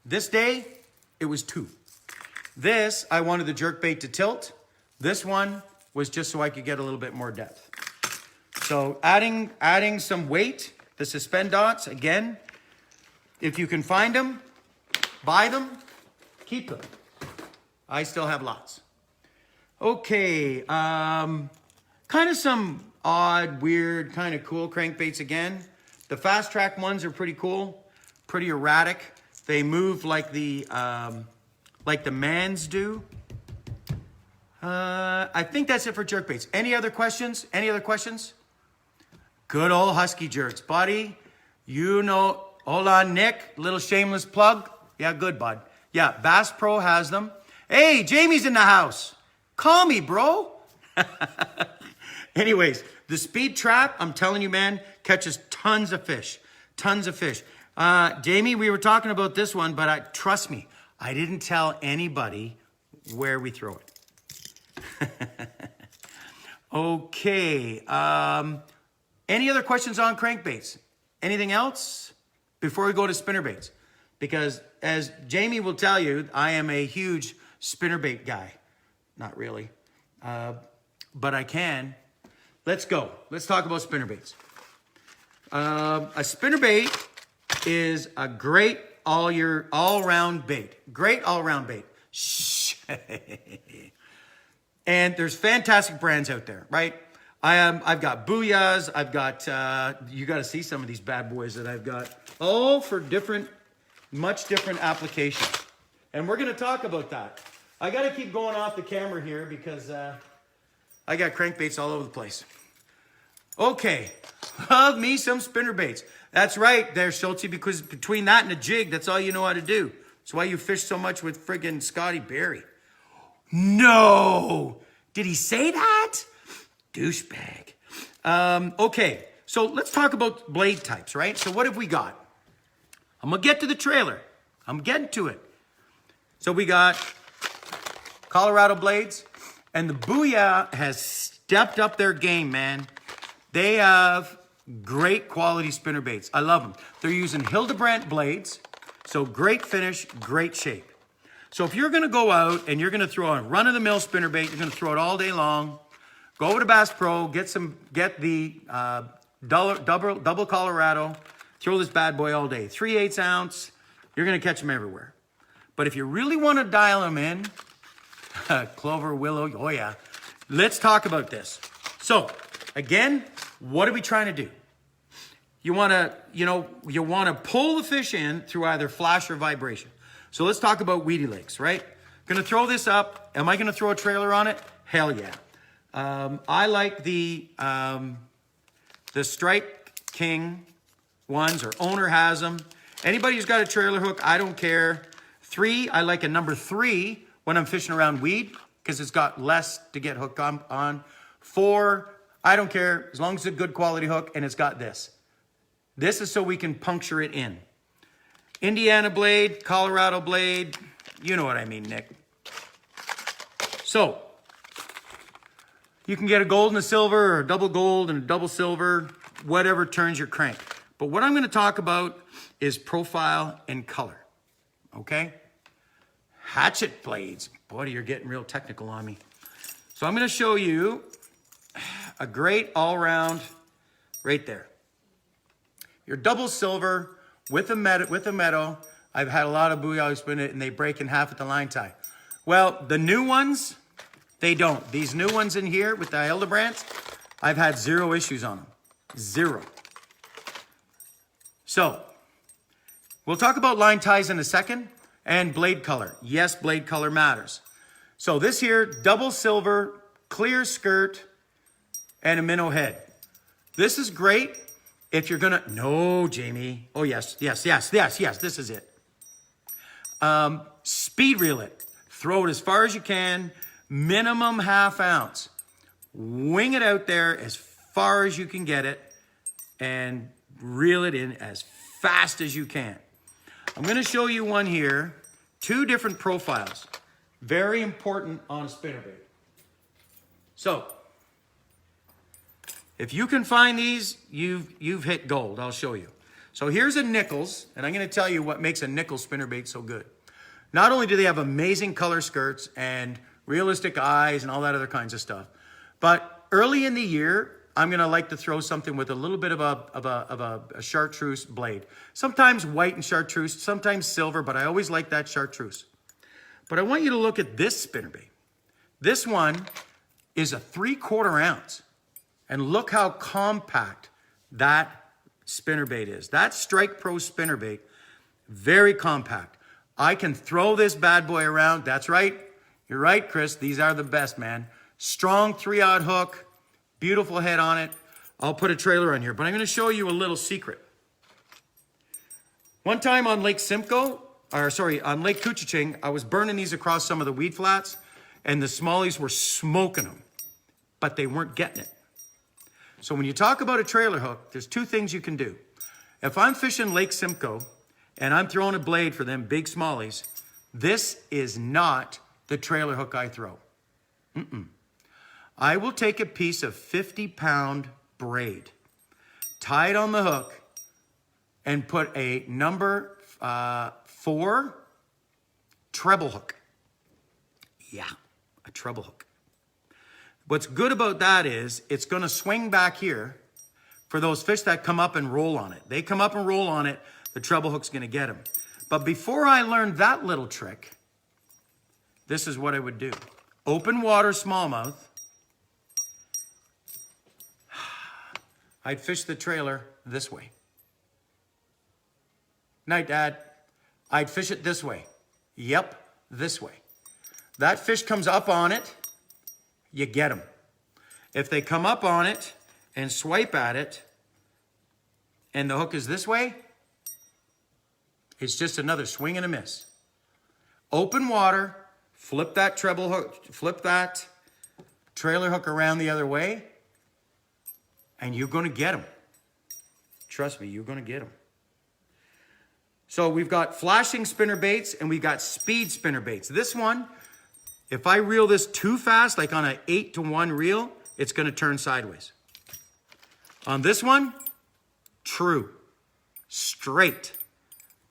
[SPEAKER 1] This day it was 2. This, I wanted the jerk bait to tilt. This one was just so I could get a little bit more depth. So adding some weight, the suspend dots, again, if you can find them, buy them, keep them. I still have lots. Okay, kind of some odd, weird, kind of cool crankbaits again. The fast track ones are pretty cool, pretty erratic. They move like the Mans do. I think that's it for jerk baits. Any other questions? Any other questions? Good old Husky jerks, buddy. You know, hold on, Nick, little shameless plug. Yeah, good, bud. Yeah, Bass Pro has them. Hey, Jamie's in the house. Call me, bro. Anyways, the Speed Trap, I'm telling you, man, catches tons of fish. Tons of fish. Jamie, we were talking about this one, but trust me, I didn't tell anybody where we throw it. Okay. Any other questions on crankbaits? Anything else before we go to spinnerbaits? Because as Jamie will tell you, I am a huge spinnerbait guy. Not really, but I can. Let's go. Let's talk about spinnerbaits. A spinnerbait is a great all-round bait. Great all-round bait. Shh. And there's fantastic brands out there, right? I've got Booyahs. I've got, you got to see some of these bad boys that I've got. All for much different applications. And we're going to talk about that. I got to keep going off the camera here because I got crankbaits all over the place. Okay, love me some spinnerbaits. That's right there, Schultze, because between that and a jig, that's all you know how to do. That's why you fish so much with friggin' Scotty Berry. No! Did he say that? Douchebag. Okay, so let's talk about blade types, right? So what have we got? I'm going to get to the trailer. I'm getting to it. So we got Colorado blades, and the Booyah has stepped up their game, man. They have great quality spinnerbaits. I love them. They're using Hildebrandt blades, so great finish, great shape. So if you're going to go out and you're going to throw a run-of-the-mill spinnerbait, you're going to throw it all day long, go over to Bass Pro, get the double Colorado, throw this bad boy all day. 3/8 ounce, you're going to catch them everywhere. But if you really want to dial them in, clover, willow, oh yeah, let's talk about this. So again, what are we trying to do? You want to pull the fish in through either flash or vibration. So let's talk about weedy lakes, right? Gonna throw this up. Am I gonna throw a trailer on it? Hell yeah. I like the Strike King ones, or Owner has them. Anybody who's got a trailer hook, I don't care. 3, I like a number 3 when I'm fishing around weed because it's got less to get hooked on. 4, I don't care as long as it's a good quality hook and it's got this. This is so we can puncture it in. Indiana blade, Colorado blade, you know what I mean, Nick. So, you can get a gold and a silver, or a double gold and a double silver, whatever turns your crank. But what I'm going to talk about is profile and color, okay? Hatchet blades. Boy, you're getting real technical on me. So I'm going to show you a great all-round right there. Your double silver with a metal. I've had a lot of Booyah spin it and they break in half at the line tie. Well, the new ones, they don't. These new ones in here with the Hildebrandt, I've had 0 issues on them. 0. So, we'll talk about line ties in a second, and blade color. Yes, blade color matters. So this here, double silver, clear skirt, and a minnow head. This is great if you're gonna, no, Jamie. Oh, yes, this is it. Speed reel it. Throw it as far as you can, minimum 1/2 ounce. wing it out there as far as you can get it, and reel it in as fast as you can. I'm going to show you one here, 2 different profiles. Very important on a spinnerbait. So, if you can find these, you've hit gold. I'll show you. So here's a Nichols, and I'm going to tell you what makes a Nichols spinnerbait so good. Not only do they have amazing color skirts and realistic eyes and all that other kinds of stuff, but early in the year, I'm going to like to throw something with a little bit of a chartreuse blade. Sometimes white and chartreuse, sometimes silver, but I always like that chartreuse. But I want you to look at this spinnerbait. This one is a 3/4 ounce. And look how compact that spinnerbait is. That Strike Pro spinnerbait, very compact. I can throw this bad boy around. That's right. You're right, Chris. These are the best, man. Strong 3/0 hook. Beautiful head on it. I'll put a trailer on here, but I'm going to show you a little secret. One time on Lake Simcoe, on Lake Couchiching, I was burning these across some of the weed flats, and the smallies were smoking them, but they weren't getting it. So when you talk about a trailer hook, there's 2 things you can do. If I'm fishing Lake Simcoe and I'm throwing a blade for them big smallies, this is not the trailer hook I throw. I will take a piece of 50-pound braid, tie it on the hook, and put a number 4 treble hook. Yeah, a treble hook. What's good about that is it's going to swing back here for those fish that come up and roll on it. They come up and roll on it, the treble hook's going to get them. But before I learned that little trick, this is what I would do. Open water smallmouth. I'd fish the trailer this way. Night, Dad. I'd fish it this way. Yep, this way. That fish comes up on it, you get them. If they come up on it and swipe at it, and the hook is this way, it's just another swing and a miss. Open water, flip that treble hook, flip that trailer hook around the other way, and you're going to get them. Trust me, you're going to get them. So we've got flashing spinner baits and we've got speed spinner baits. This one, if I reel this too fast, like on an 8-to-1 reel, it's going to turn sideways. On this one, true, straight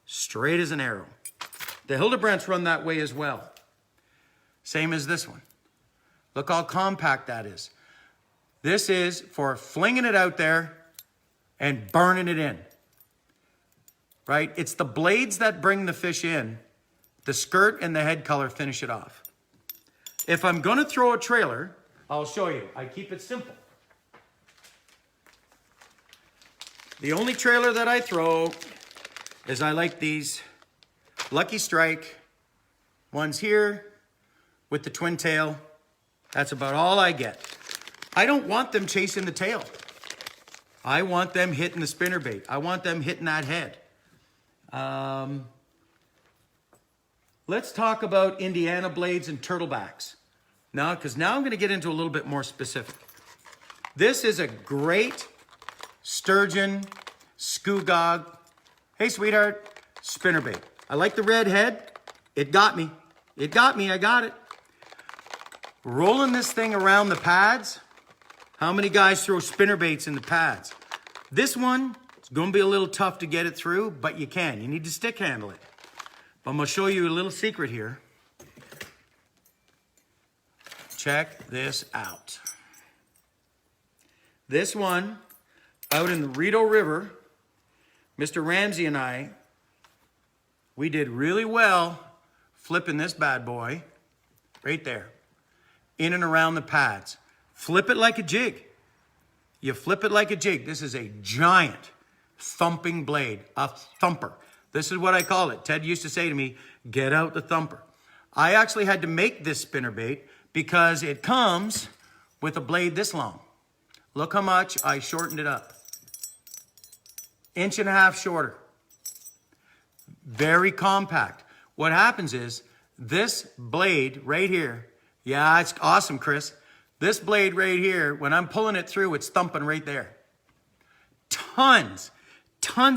[SPEAKER 1] as an arrow. The Hildebrands run that way as well. Same as this one. Look how compact that is. This is for flinging it out there and burning it in. Right? It's the blades that bring the fish in. The skirt and the head color finish it off. If I'm going to throw a trailer, I'll show you. I keep it simple. The only trailer that I throw is I like these Lucky Strike ones here with the twin tail. That's about all I get. I don't want them chasing the tail. I want them hitting the spinnerbait. I want them hitting that head. Let's talk about Indiana blades and turtlebacks. Now, because now I'm going to get into a little bit more specific. This is a great sturgeon, skugog, hey sweetheart, spinnerbait. I like the red head. It got me. It got me. I got it. Rolling this thing around the pads. How many guys throw spinnerbaits in the pads? This one, it's going to be a little tough to get it through, but you can. You need to stick handle it. But I'm going to show you a little secret here. Check this out. This one, out in the Rideau River, Mr. Ramsey and I, we did really well flipping this bad boy right there, in and around the pads. Flip it like a jig. You flip it like a jig. This is a giant thumping blade, a thumper. This is what I call it. Ted used to say to me, get out the thumper. I actually had to make this spinnerbait because it comes with a blade this long. Look how much I shortened it up. 1.5 inches shorter. Very compact. What happens is this blade right here, yeah, it's awesome, Chris. This blade right here, when I'm pulling it through, it's thumping right there. Tons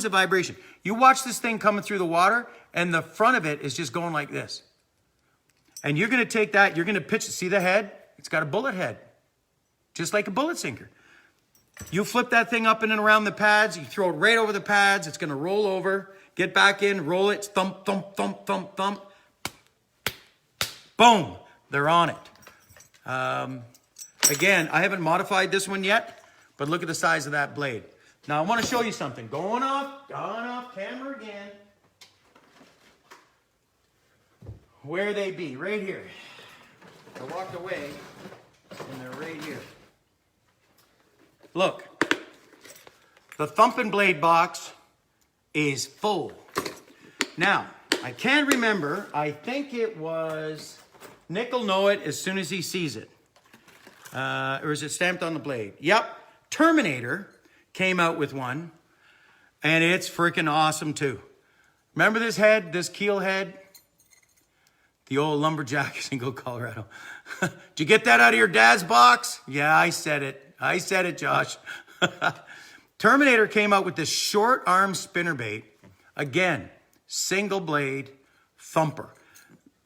[SPEAKER 1] of vibration. You watch this thing coming through the water, and the front of it is just going like this. And you're going to take that, you're going to pitch it. See the head? It's got a bullet head, just like a bullet sinker. You flip that thing up in and around the pads. You throw it right over the pads. It's going to roll over, get back in, roll it, thump, thump, thump, thump, thump. Boom, they're on it. Again, I haven't modified this one yet, but look at the size of that blade. Now, I want to show you something. Going off camera again. Where they be? Right here. I walked away, and they're right here. Look, the thumping blade box is full. Now, I can't remember. I think it was, Nick will know it as soon as he sees it. Or is it stamped on the blade? Yep, Terminator came out with one, and it's freaking awesome too. Remember this head, this keel head? The old lumberjack single Colorado. Did you get that out of your dad's box? Yeah, I said it, Josh. Terminator came out with this short arm spinnerbait. Again, single blade thumper.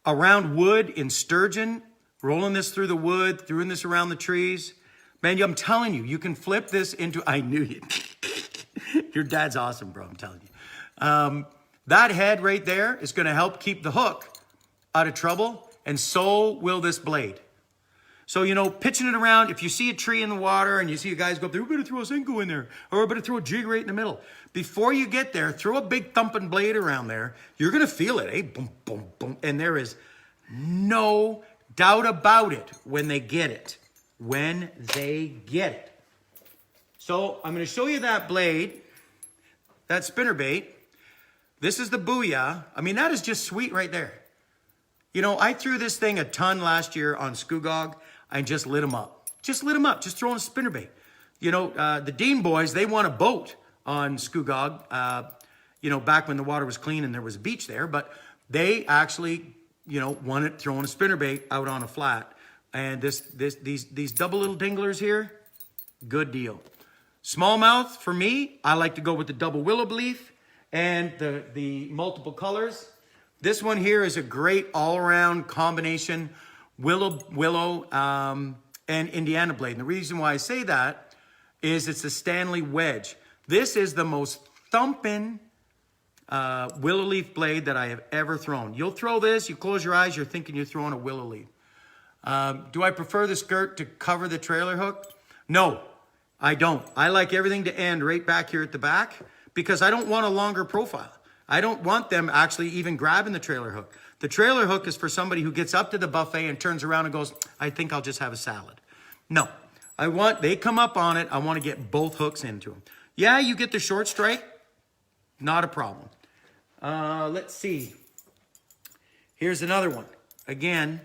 [SPEAKER 1] Around wood in sturgeon, rolling this through the wood, throwing this around the trees. Man, I'm telling you, you can flip this into, I knew you. Your dad's awesome, bro, I'm telling you. That head right there is going to help keep the hook out of trouble, and so will this blade. So, you know, pitching it around, if you see a tree in the water and you see you guys go up there, we better throw a Senko in there, or we better throw a jig right in the middle. Before you get there, throw a big thumping blade around there. You're going to feel it, eh? Boom, boom, boom. And there is no doubt about it when they get it. When they get it. So I'm going to show you that blade, that spinnerbait. This is the Booyah. I mean, that is just sweet right there. You know, I threw this thing a ton last year on Scugog. I just lit them up. Just throwing a spinnerbait. You know, the Dean boys, they won a boat on Scugog, you know, back when the water was clean and there was a beach there. But they actually, you know, won it throwing a spinnerbait out on a flat. And these double little dinglers here, good deal. Smallmouth, for me, I like to go with the double willow leaf and the multiple colors. This one here is a great all-around combination willow and Indiana blade. And the reason why I say that is it's the Stanley wedge. This is the most thumping willow leaf blade that I have ever thrown. You'll throw this, you close your eyes, you're thinking you're throwing a willow leaf. Do I prefer the skirt to cover the trailer hook? No, I don't. I like everything to end right back here at the back because I don't want a longer profile. I don't want them actually even grabbing the trailer hook. The trailer hook is for somebody who gets up to the buffet and turns around and goes, I think I'll just have a salad. No, they come up on it. I want to get both hooks into them. Yeah, you get the short strike. Not a problem. Let's see. Here's another one. Again,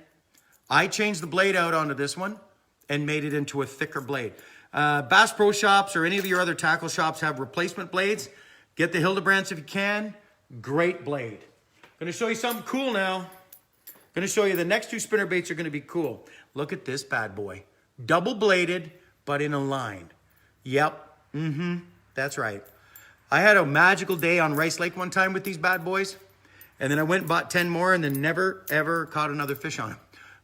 [SPEAKER 1] I changed the blade out onto this one and made it into a thicker blade. Bass Pro Shops or any of your other tackle shops have replacement blades. Get the Hildebrands if you can. Great blade. Going to show you something cool now. Going to show you the next two spinnerbaits are going to be cool. Look at this bad boy. Double bladed, but in a line. Yep. That's right. I had a magical day on Rice Lake one time with these bad boys. And then I went and bought 10 more and then never, ever caught another fish on them.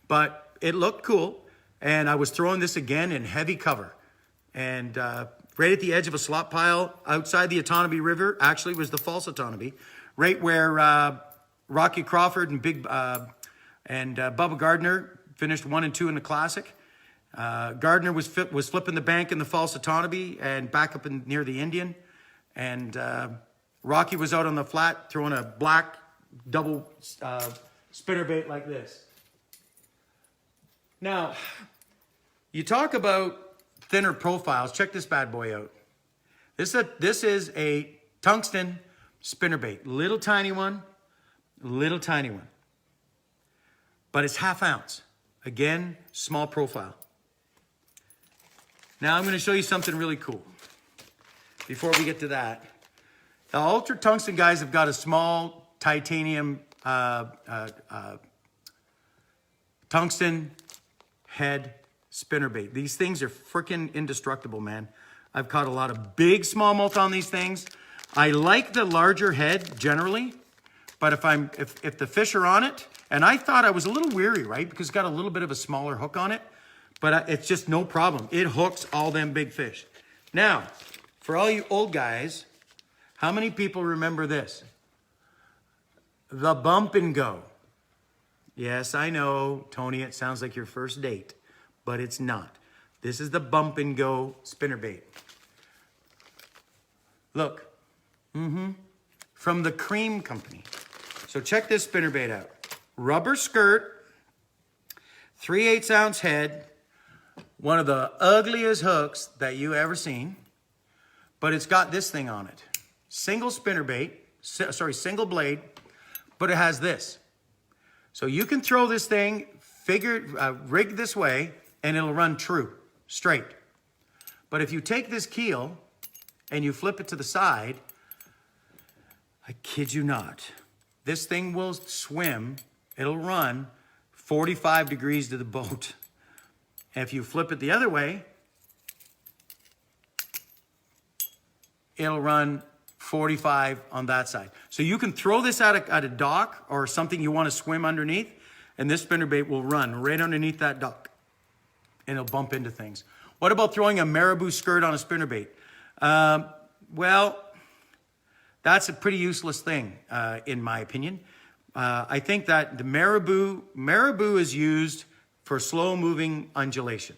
[SPEAKER 1] But it looked cool. And I was throwing this again in heavy cover. And right at the edge of a slop pile outside the Otonabee River, actually was the false Otonabee, right where Rocky Crawford and Bubba Gardner finished 1 and 2 in the Classic. Gardner was flipping the bank in the false Otonabee and back up near the Indian. And Rocky was out on the flat throwing a black double spinnerbait like this. Now, you talk about thinner profiles. Check this bad boy out. This is a tungsten spinnerbait. Little tiny one. But it's ½ ounce. Again, small profile. Now I'm going to show you something really cool. Before we get to that. The Ultra Tungsten guys have got a small titanium tungsten head spinnerbait. These things are freaking indestructible, man. I've caught a lot of big smallmouth on these things. I like the larger head generally, but if the fish are on it, and I thought I was a little weary, right? Because it's got a little bit of a smaller hook on it, but it's just no problem. It hooks all them big fish. Now, for all you old guys, how many people remember this? The bump and go. Yes, I know, Tony, it sounds like your first date, but it's not. This is the bump and go spinnerbait. Look, from the Cream Company. So check this spinnerbait out. Rubber skirt, 3/8 ounce head, one of the ugliest hooks that you ever seen, but it's got this thing on it. Single spinnerbait, single blade, but it has this. So you can throw this thing, rig this way, and it'll run true, straight. But if you take this keel and you flip it to the side, I kid you not, this thing will swim, it'll run 45 degrees to the boat. And if you flip it the other way, it'll run 45 on that side. So you can throw this at a dock or something you want to swim underneath, and this spinnerbait will run right underneath that dock, and it'll bump into things. What about throwing a marabou skirt on a spinnerbait? Well, that's a pretty useless thing, in my opinion. I think that the marabou is used for slow-moving undulation.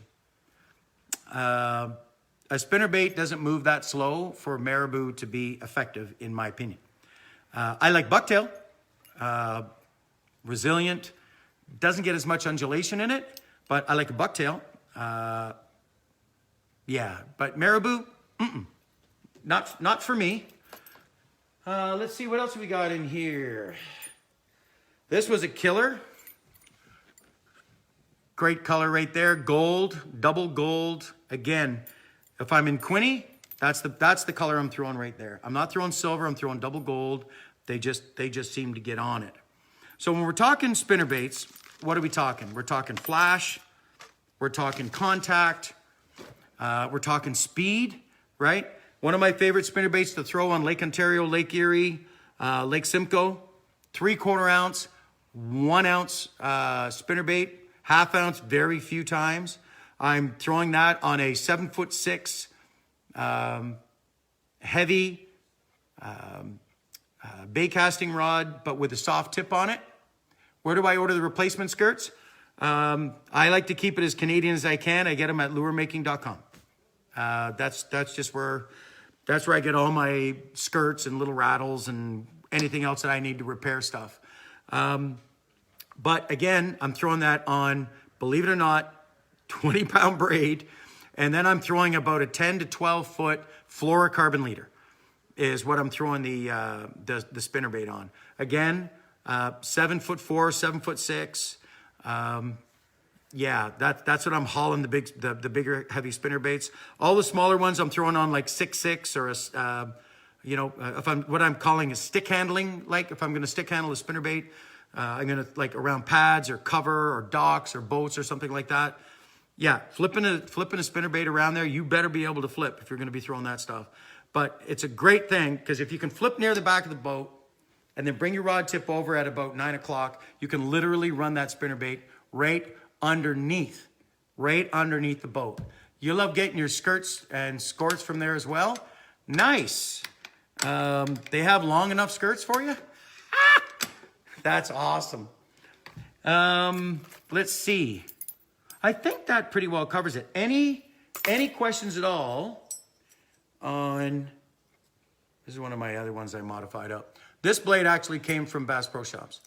[SPEAKER 1] A spinnerbait doesn't move that slow for marabou to be effective, in my opinion. I like bucktail, resilient, doesn't get as much undulation in it, but I like a bucktail. Yeah, but marabou, not for me. Let's see, what else we got in here? This was a killer. Great color right there, gold, double gold. Again, if I'm in Quinny, that's the color I'm throwing right there. I'm not throwing silver, I'm throwing double gold. They just seem to get on it. So when we're talking spinnerbaits, what are we talking? We're talking flash, we're talking contact, we're talking speed, right? One of my favorite spinnerbaits to throw on Lake Ontario, Lake Erie, Lake Simcoe, 3/4 ounce, 1 ounce spinnerbait, 1/2 ounce very few times. I'm throwing that on a 7'6" heavy bait casting rod, but with a soft tip on it. Where do I order the replacement skirts? I like to keep it as Canadian as I can. I get them at luremaking.com. That's where I get all my skirts and little rattles and anything else that I need to repair stuff. But again, I'm throwing that on, believe it or not, 20-pound braid, and then I'm throwing about a 10 to 12 foot fluorocarbon leader is what I'm throwing the spinnerbait on. Again, 7'4", 7'6". Yeah, that's what I'm hauling the bigger heavy spinnerbaits. All the smaller ones I'm throwing on like 6'6" or what I'm calling a stick handling. Like if I'm going to stick handle a spinnerbait, I'm going to like around pads or cover or docks or boats or something like that. Yeah, flipping a spinnerbait around there, you better be able to flip if you're going to be throwing that stuff. But it's a great thing because if you can flip near the back of the boat and then bring your rod tip over at about 9 o'clock, you can literally run that spinnerbait right underneath the boat. You love getting your skirts and skorts from there as well. Nice. They have long enough skirts for you? That's awesome. Let's see. I think that pretty well covers it. Any questions at all on, this is one of my other ones I modified up. This blade actually came from Bass Pro Shops.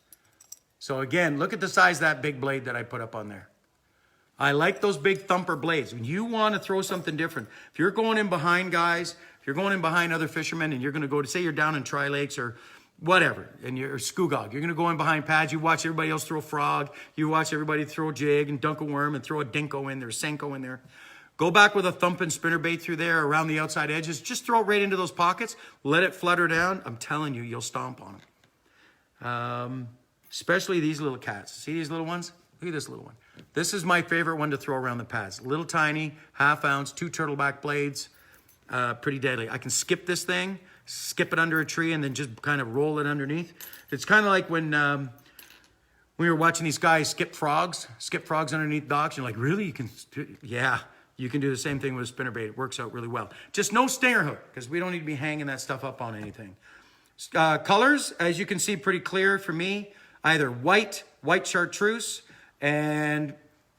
[SPEAKER 1] So again, look at the size of that big blade that I put up on there. I like those big thumper blades. When you want to throw something different, if you're going in behind guys, if you're going in behind other fishermen and you're going to go to, say you're down in Tri-Lakes or whatever, and you're Skoogog, you're going to go in behind pads, you watch everybody else throw frog, you watch everybody throw a jig and dunk a worm and throw a dinko in there, senko in there. Go back with a thumping spinnerbait through there around the outside edges. Just throw it right into those pockets. Let it flutter down. I'm telling you, you'll stomp on them. Especially these little cats. See these little ones? Look at this little one. This is my favorite one to throw around the pads. Little tiny, ½ ounce, 2 turtleback blades. Pretty deadly. I can skip this thing, skip it under a tree, and then just kind of roll it underneath. It's kind of like when we were watching these guys skip frogs underneath docks. You're like, really? You can? Yeah, you can do the same thing with a spinnerbait. It works out really well. Just no stinger hook, because we don't need to be hanging that stuff up on anything. Colors, as you can see, pretty clear for me. Either white chartreuse, and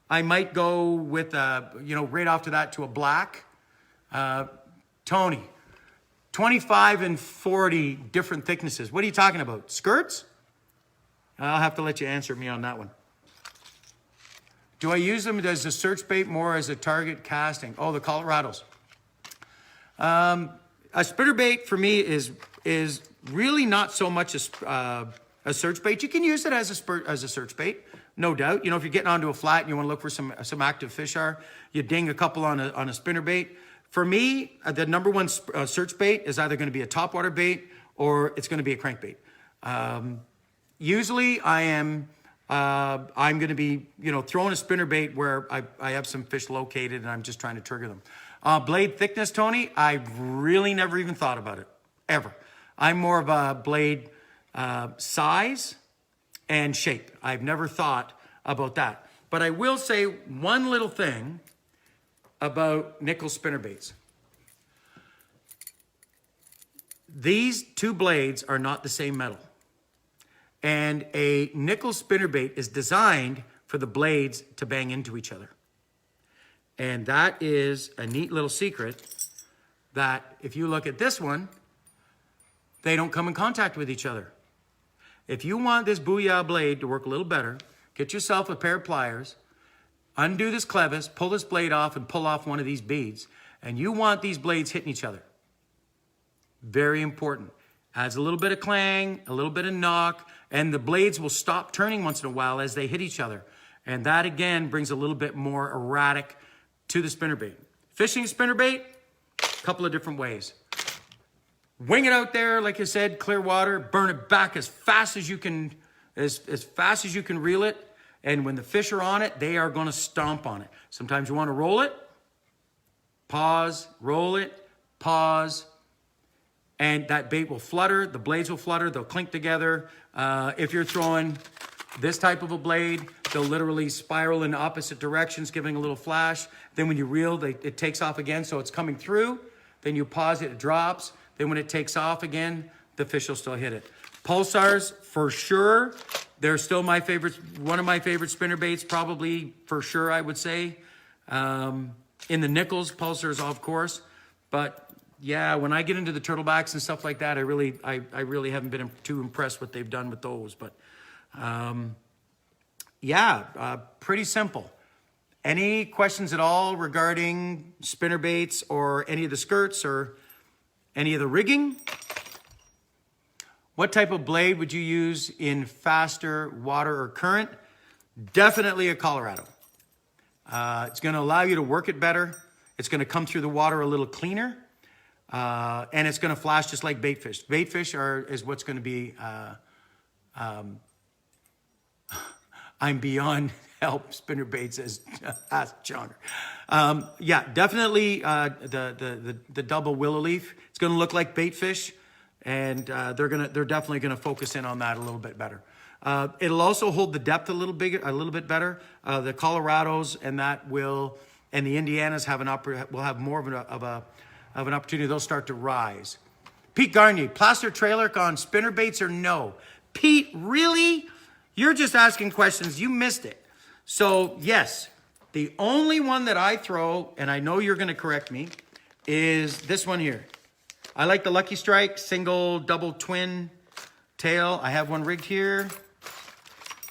[SPEAKER 1] I might go with, right after that to a black. Tony, 25 and 40 different thicknesses. What are you talking about? Skirts? I'll have to let you answer me on that one. Do I use them as a search bait more as a target casting? Oh, the Colorados. A spinnerbait for me is really not so much a search bait. You can use it as a search bait, no doubt. You know, if you're getting onto a flat and you want to look for some active fish you ding a couple on a spinnerbait. For me, the number one search bait is either going to be a topwater bait or it's going to be a crankbait. Usually I'm going to be, throwing a spinnerbait where I have some fish located and I'm just trying to trigger them. Blade thickness, Tony, I really never even thought about it, ever. I'm more of a blade size and shape. I've never thought about that. But I will say one little thing about nickel spinnerbaits. These two blades are not the same metal. And a nickel spinnerbait is designed for the blades to bang into each other. And that is a neat little secret that if you look at this one, they don't come in contact with each other. If you want this Booyah blade to work a little better, get yourself a pair of pliers, undo this clevis, pull this blade off and pull off one of these beads. And you want these blades hitting each other. Very important. Adds a little bit of clang, a little bit of knock, and the blades will stop turning once in a while as they hit each other. And that again brings a little bit more erratic to the spinnerbait. Fishing spinnerbait, a couple of different ways. Wing it out there, like I said, clear water, burn it back as fast as you can, as fast as you can reel it. And when the fish are on it, they are going to stomp on it. Sometimes you want to roll it, pause, roll it, pause, and that bait will flutter, the blades will flutter, they'll clink together. If you're throwing this type of a blade, they'll literally spiral in opposite directions, giving a little flash. Then when you reel, it takes off again, so it's coming through. Then you pause it, it drops. Then when it takes off again, the fish will still hit it. Pulsars, for sure. They're still my favorite, one of my favorite spinnerbaits, probably for sure, I would say. In the nickels, pulsars, of course. But yeah, when I get into the turtlebacks and stuff like that, I really haven't been too impressed what they've done with those. But pretty simple. Any questions at all regarding spinnerbaits or any of the skirts or any of the rigging? What type of blade would you use in faster water or current? Definitely a Colorado. It's going to allow you to work it better. It's going to come through the water a little cleaner. And it's going to flash just like bait fish. Bait fish is what's going to be... I'm beyond help spinnerbaits as asked John. Definitely the double willow leaf. It's going to look like bait fish, and they're definitely going to focus in on that a little bit better. It'll also hold the depth a little bit better. The Colorados and the Indianas will have more of an opportunity. They'll start to rise. Pete Garnier, plaster trailer on spinnerbaits or no? Pete, really? You're just asking questions. You missed it. So yes, the only one that I throw, and I know you're going to correct me, is this one here. I like the Lucky Strike single, double, twin tail. I have one rigged here.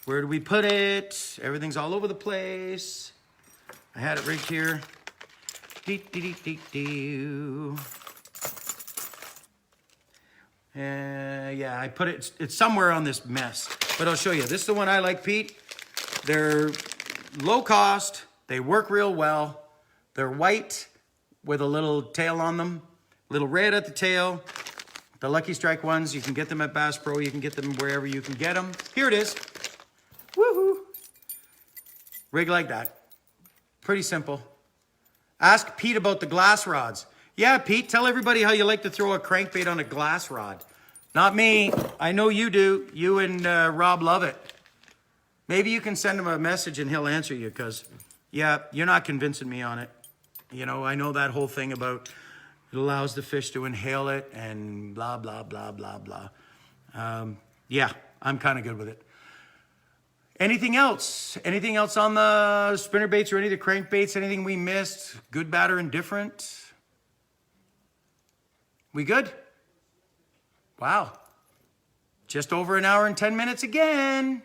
[SPEAKER 1] Where do we put it? Everything's all over the place. I had it rigged here. I put it, it's somewhere on this mess, but I'll show you. This is the one I like, Pete. They're low cost. They work real well. They're white with a little tail on them, little red at the tail. The Lucky Strike ones, you can get them at Bass Pro. You can get them wherever you can get them. Here it is. Woohoo. Rig like that. Pretty simple. Ask Pete about the glass rods. Yeah, Pete, tell everybody how you like to throw a crankbait on a glass rod. Not me. I know you do. You and Rob love it. Maybe you can send him a message and he'll answer you because, yeah, you're not convincing me on it. You know, I know that whole thing about it allows the fish to inhale it and blah, blah, blah, blah, blah. Yeah, I'm kind of good with it. Anything else? Anything else on the spinner baits or any of the crankbaits? Anything we missed? Good, bad, or indifferent? We good? Wow. Just over an hour and 10 minutes again.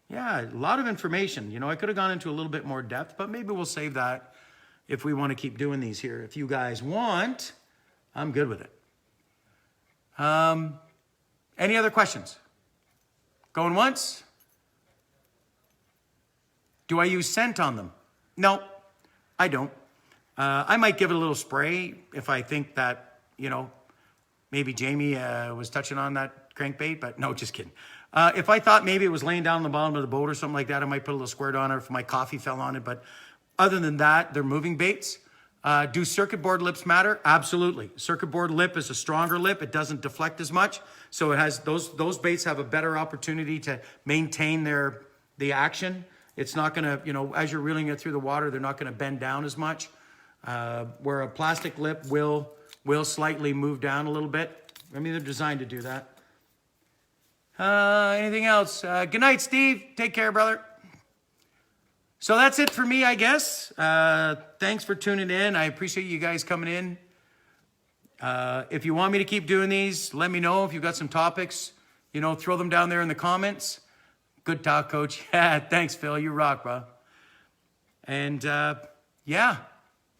[SPEAKER 1] Yeah, a lot of information. You know, I could have gone into a little bit more depth, but maybe we'll save that if we want to keep doing these here. If you guys want, I'm good with it. Any other questions? Going once? Do I use scent on them? No, I don't. I might give it a little spray if I think that, you know, maybe Jamie was touching on that crankbait, but no, just kidding. If I thought maybe it was laying down on the bottom of the boat or something like that, I might put a little squirt on it if my coffee fell on it. But other than that, they're moving baits. Do circuit board lips matter? Absolutely. Circuit board lip is a stronger lip. It doesn't deflect as much. So it has those baits have a better opportunity to maintain the action. It's not going to, you know, as you're reeling it through the water, they're not going to bend down as much. Where a plastic lip will slightly move down a little bit. I mean, they're designed to do that. Anything else? Good night, Steve. Take care, brother. So that's it for me, I guess. Thanks for tuning in. I appreciate you guys coming in. If you want me to keep doing these, let me know. If you've got some topics, you know, throw them down there in the comments. Good talk, Coach. Yeah, thanks, Phil. You rock, bro. And yeah,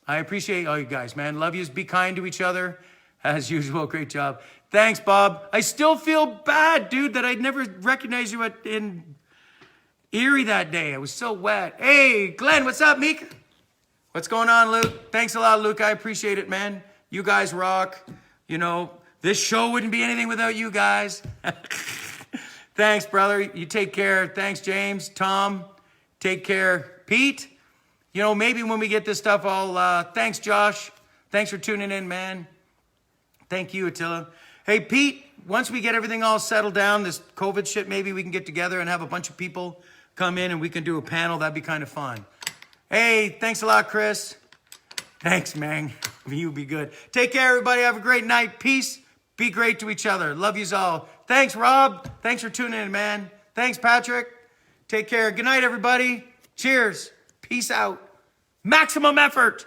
[SPEAKER 1] I appreciate all you guys, man. Love yous. Be kind to each other. As usual, great job. Thanks, Bob. I still feel bad, dude, that I'd never recognized you in Erie that day. I was so wet. Hey, Glenn, what's up, Meek? What's going on, Luke? Thanks a lot, Luke. I appreciate it, man. You guys rock. You know, this show wouldn't be anything without you guys. Thanks, brother. You take care. Thanks, James. Tom, take care. Pete, you know, maybe when we get this stuff all, thanks, Josh. Thanks for tuning in, man. Thank you, Attila. Hey, Pete, once we get everything all settled down, this COVID shit, maybe we can get together and have a bunch of people come in and we can do a panel. That'd be kind of fun. Hey, thanks a lot, Chris. Thanks, man. You be good. Take care, everybody. Have a great night. Peace. Be great to each other. Love yous all. Thanks, Rob. Thanks for tuning in, man. Thanks, Patrick. Take care. Good night, everybody. Cheers. Peace out. Maximum effort.